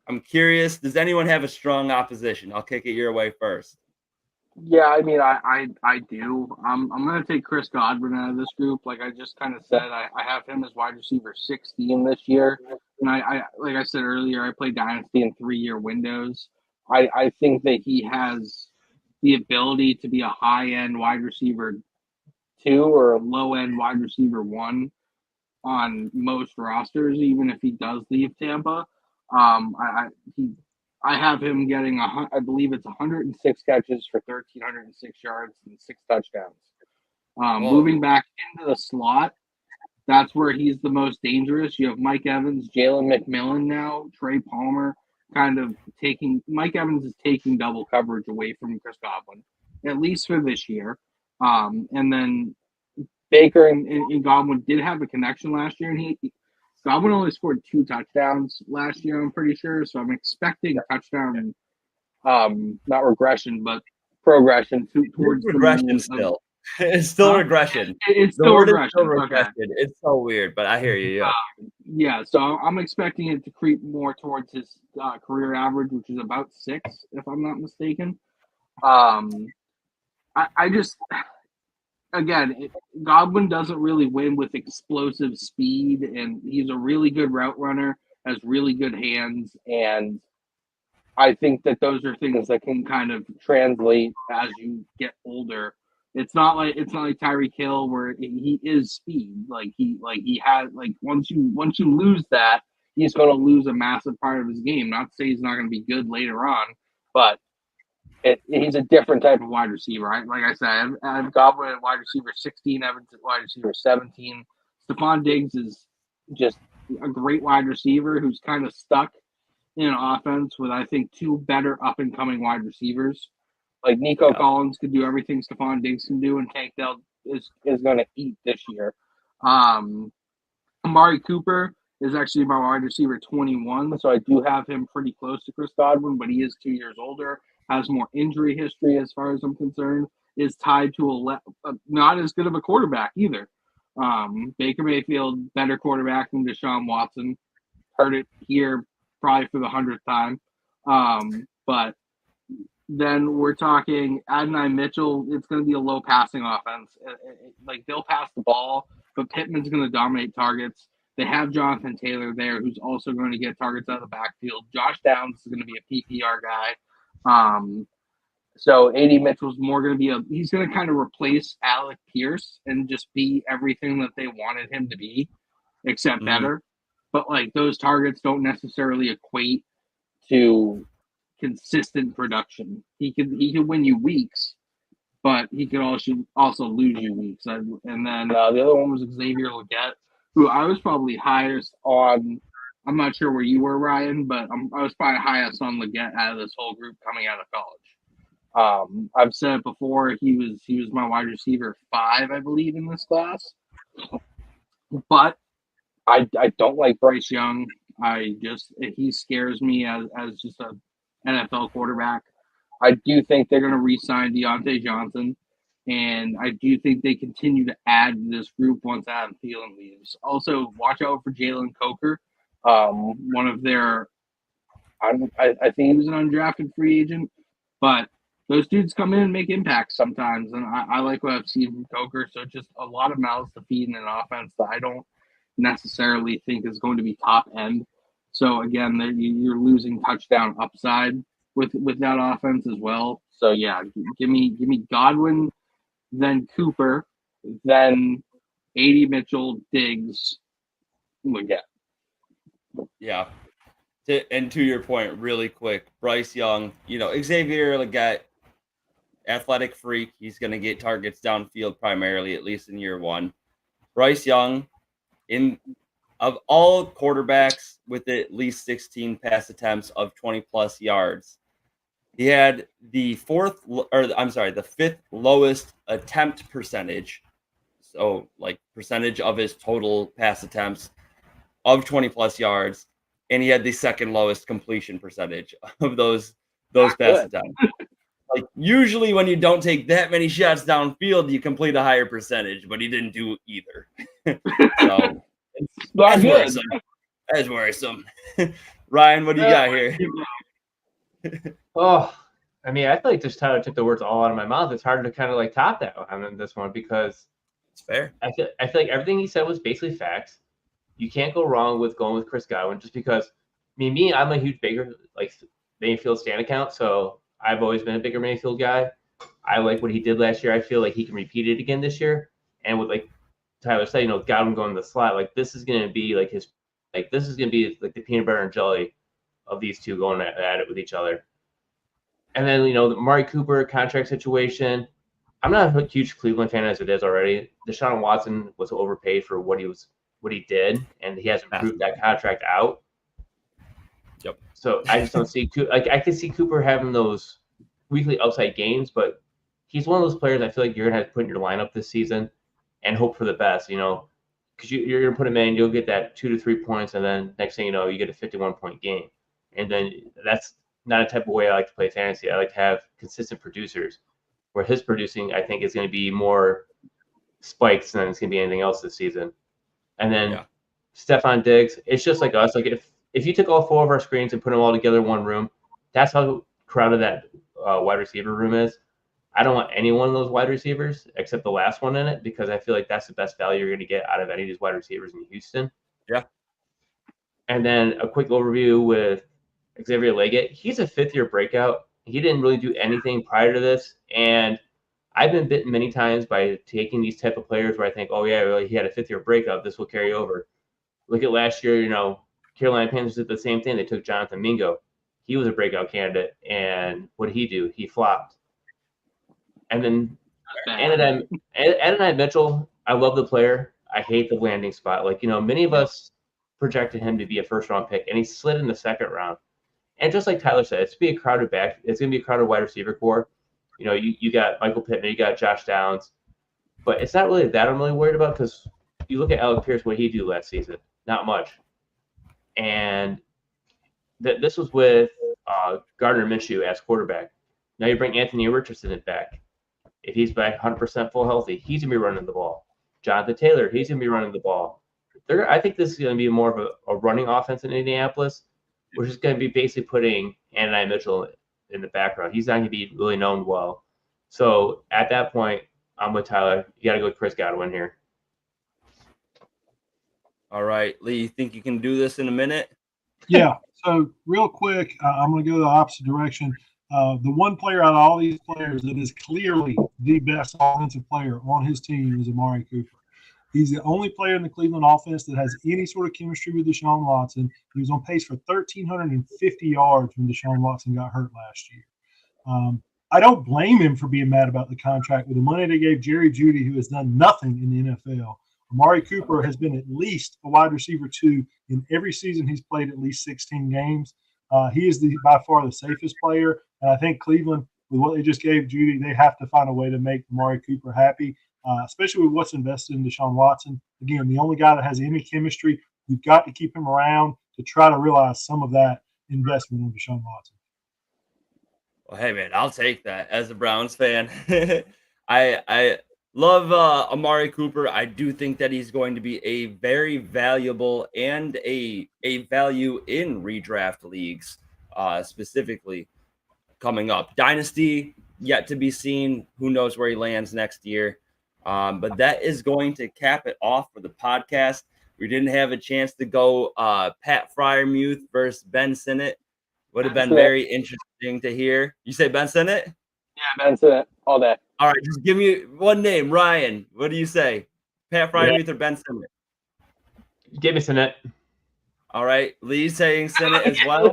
I'm curious, does anyone have a strong opposition? I'll kick it your way first. Yeah, I mean, I do. I'm gonna take Chris Godwin out of this group. Like I just kind of said, I have him as wide receiver 16 this year, and I like I said earlier, I play Dynasty in 3-year windows. I think that he has the ability to be a high end wide receiver 2 or a low end wide receiver 1 on most rosters, even if he does leave Tampa. I have him getting I believe it's 106 catches for 1,306 yards and 6 touchdowns. Moving back into the slot, that's where he's the most dangerous. You have Mike Evans, Jalen McMillan now, Trey Palmer, Mike Evans is taking double coverage away from Chris Godwin, at least for this year. And then Baker and Godwin did have a connection last year, and Godwin only scored 2 touchdowns last year, I'm pretty sure. So I'm expecting touchdown, not regression, but progression towards regression still. It's still regression. It's still regression. Okay. It's so weird, but I hear you. Yeah. Yeah. So I'm expecting it to creep more towards his career average, which is about 6, if I'm not mistaken. I just. Again, Godwin doesn't really win with explosive speed, and he's a really good route runner, has really good hands, and I think that those are things that can kind of translate as you get older. It's not like Tyreek Hill where he is speed. He has once you lose that, he's going to lose a massive part of his game. Not to say he's not going to be good later on, but he's a different type of wide receiver. Right? Like I said, I have Godwin at wide receiver 16, Evans at wide receiver 17. Stephon Diggs is just a great wide receiver who's kind of stuck in an offense with, I think, 2 better up-and-coming wide receivers. Like Nico Collins could do everything Stephon Diggs can do, and Tank Dell is going to eat this year. Amari Cooper is actually my wide receiver 21, so I do have him pretty close to Chris Godwin, but he is 2 years older, has more injury history as far as I'm concerned, is tied to not as good of a quarterback either. Baker Mayfield, better quarterback than Deshaun Watson. Heard it here probably for the 100th time. But then we're talking Adonai Mitchell. It's going to be a low passing offense. They'll pass the ball, but Pittman's going to dominate targets. They have Jonathan Taylor there, who's also going to get targets out of the backfield. Josh Downs is going to be a PPR guy. So AD Mitchell's more going to be he's going to kind of replace Alec Pierce and just be everything that they wanted him to be, except better. But those targets don't necessarily equate to consistent production. He could win you weeks, but he could also lose you weeks. And then the other one was Xavier Legette, who I was probably highest on. I'm not sure where you were, Ryan, but I was probably highest on Legette out of this whole group coming out of college. I've said it before. He was my wide receiver 5, I believe, in this class. But I don't like Bryce Young. He scares me as just an NFL quarterback. I do think they're going to re-sign Deontay Johnson, and I do think they continue to add to this group once Adam Thielen leaves. Also, watch out for Jalen Coker, one of their. I think he was an undrafted free agent, but those dudes come in and make impacts sometimes, and I like what I've seen from Coker. So just a lot of mouths to feed in an offense that I don't necessarily think is going to be top end. So again, you're losing touchdown upside with that offense as well. So yeah, give me Godwin, then Cooper, then AD Mitchell, Diggs, Legette. Yeah. And to your point, really quick, Bryce Young, Xavier Legette, athletic freak. He's going to get targets downfield primarily, at least in year 1. Bryce Young, of all quarterbacks with at least 16 pass attempts of 20 plus yards, he had the fifth lowest attempt percentage. So like percentage of his total pass attempts of 20 plus yards. And he had the second lowest completion percentage of those pass attempts. Like usually when you don't take that many shots downfield, you complete a higher percentage, but he didn't do either. So that's worrisome. That's worrisome. Ryan, what do you got here? Oh, I mean, I feel like just Tyler took the words all out of my mouth. It's hard to kind of like top that on this one because it's fair. I feel like everything he said was basically facts. You can't go wrong with going with Chris Godwin just because. I'm a huge Baker Mayfield stan account, so I've always been a Baker Mayfield guy. I like what he did last year. I feel like he can repeat it again this year. And with like Tyler said, Godwin going to the slot, like this is going to be like this is going to be like the peanut butter and jelly of these two going at it with each other. And then, the Amari Cooper contract situation. I'm not a huge Cleveland fan as it is already. Deshaun Watson was overpaid for what he did, and he hasn't proved that contract out. Yep. So I just don't see I can see Cooper having those weekly upside games, but he's one of those players I feel like you're gonna have to put in your lineup this season and hope for the best. Because you're gonna put him in, you'll get that 2 to 3 points, and then next thing you know, you get a 51-point game, and then that's not a type of way I like to play fantasy. I like to have consistent producers, where his producing I think is going to be more spikes than it's going to be anything else this season. And then Stephon Diggs, it's just like us. Like if you took all 4 of our screens and put them all together in one room, that's how crowded that wide receiver room is. I don't want any one of those wide receivers except the last one in it because I feel like that's the best value you're going to get out of any of these wide receivers in Houston. Yeah. And then a quick overview with Xavier Leggett. He's a 5th-year breakout. He didn't really do anything prior to this, and I've been bitten many times by taking these type of players where I think, oh yeah, really, he had a 5th-year breakout. This will carry over. Look at last year. Carolina Panthers did the same thing. They took Jonathan Mingo. He was a breakout candidate, and what did he do? He flopped. And then Adonai Mitchell, I love the player. I hate the landing spot. Many of us projected him to be a first-round pick, and he slid in the 2nd round. And just like Tyler said, it's going to be a crowded wide receiver core. You got Michael Pittman, you got Josh Downs, but it's not really that I'm really worried about because you look at Alec Pierce, what he do last season, not much. And this was with Gardner Minshew as quarterback. Now you bring Anthony Richardson back. If he's back 100% full healthy, he's going to be running the ball. Jonathan Taylor, he's going to be running the ball. I think this is going to be more of a running offense in Indianapolis, which is going to be basically putting Adonai Mitchell in the background. He's not going to be really known well. So at that point, I'm with Tyler. You got to go with Chris Godwin here. All right, Lee, you think you can do this in a minute? Yeah. So real quick, I'm going to go the opposite direction. The one player out of all these players that is clearly the best offensive player on his team is Amari Cooper. He's the only player in the Cleveland offense that has any sort of chemistry with Deshaun Watson. He was on pace for 1,350 yards when Deshaun Watson got hurt last year. I don't blame him for being mad about the contract. With the money they gave Jerry Jeudy, who has done nothing in the NFL, Amari Cooper has been at least a wide receiver 2 in every season he's played at least 16 games. He is by far the safest player. And I think Cleveland, with what they just gave Jeudy, they have to find a way to make Amari Cooper happy. Especially with what's invested in Deshaun Watson. Again, the only guy that has any chemistry, you've got to keep him around to try to realize some of that investment in Deshaun Watson. Well, hey, man, I'll take that as a Browns fan. I love Amari Cooper. I do think that he's going to be a very valuable and a value in redraft leagues, specifically coming up. Dynasty, yet to be seen. Who knows where he lands next year. But that is going to cap it off for the podcast. We didn't have a chance to go Pat Freiermuth versus Ben Sinnott. Would have been very interesting to hear. You say Ben Sinnott? Yeah, Ben Sinnott all day. All right, just give me one name. Ryan, what do you say? Pat Freiermuth or Ben Sinnott? Give me Sinnott. All right, Lee's saying Sinnott as well.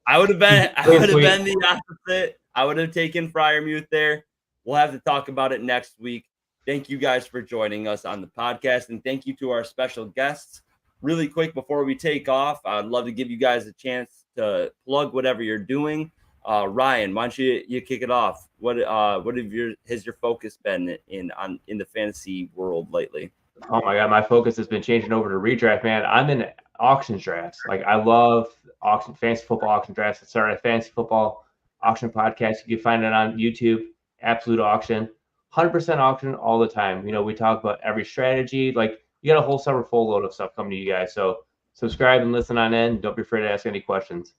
I would have been the opposite. I would have taken Freiermuth there. We'll have to talk about it next week. Thank you guys for joining us on the podcast, and thank you to our special guests. Really quick before we take off, I'd love to give you guys a chance to plug whatever you're doing. Ryan, why don't you kick it off? What has your focus been in the fantasy world lately? Oh my God, my focus has been changing over to redraft, man. I'm in auction drafts. Like I love fantasy football auction drafts. I started a fantasy football auction podcast. You can find it on YouTube, Absolute Auction. 100% auction all the time. We talk about every strategy. Like you got a whole summer full load of stuff coming to you guys. So subscribe and listen on in. Don't be afraid to ask any questions.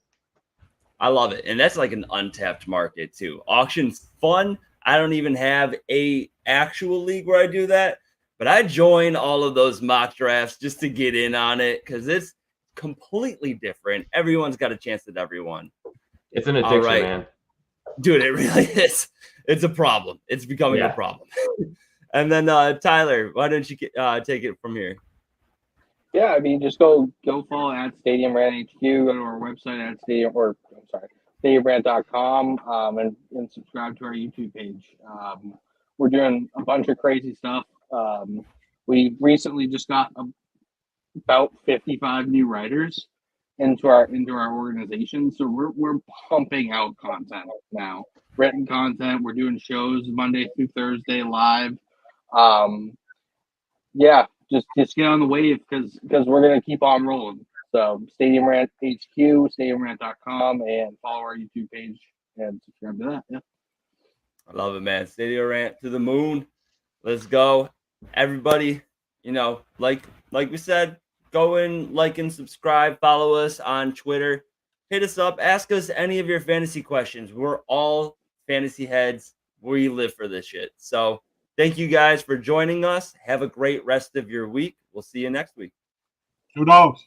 I love it. And that's like an untapped market too. Auction's fun. I don't even have a actual league where I do that, but I join all of those mock drafts just to get in on it because it's completely different. Everyone's got a chance at everyone. It's an addiction, man. Dude, it really is. It's a problem. It's becoming a problem. And then Tyler, why don't you take it from here? Yeah, I mean, just go follow at Stadium Rant HQ. Go to our website at stadiumrant.com, and subscribe to our YouTube page. We're doing a bunch of crazy stuff. We recently just got about 55 new writers into our organization, so we're pumping out content now. Written content. We're doing shows Monday through Thursday live. Just get on the wave because we're gonna keep on rolling. So Stadium Rant HQ, stadiumrant.com, and follow our YouTube page and subscribe to that. Yeah. I love it, man. Stadium Rant to the moon. Let's go. Everybody, like we said, go and like and subscribe. Follow us on Twitter. Hit us up. Ask us any of your fantasy questions. We're all fantasy heads. We live for this shit. So thank you guys for joining us. Have a great rest of your week. We'll see you next week. Go Dogs.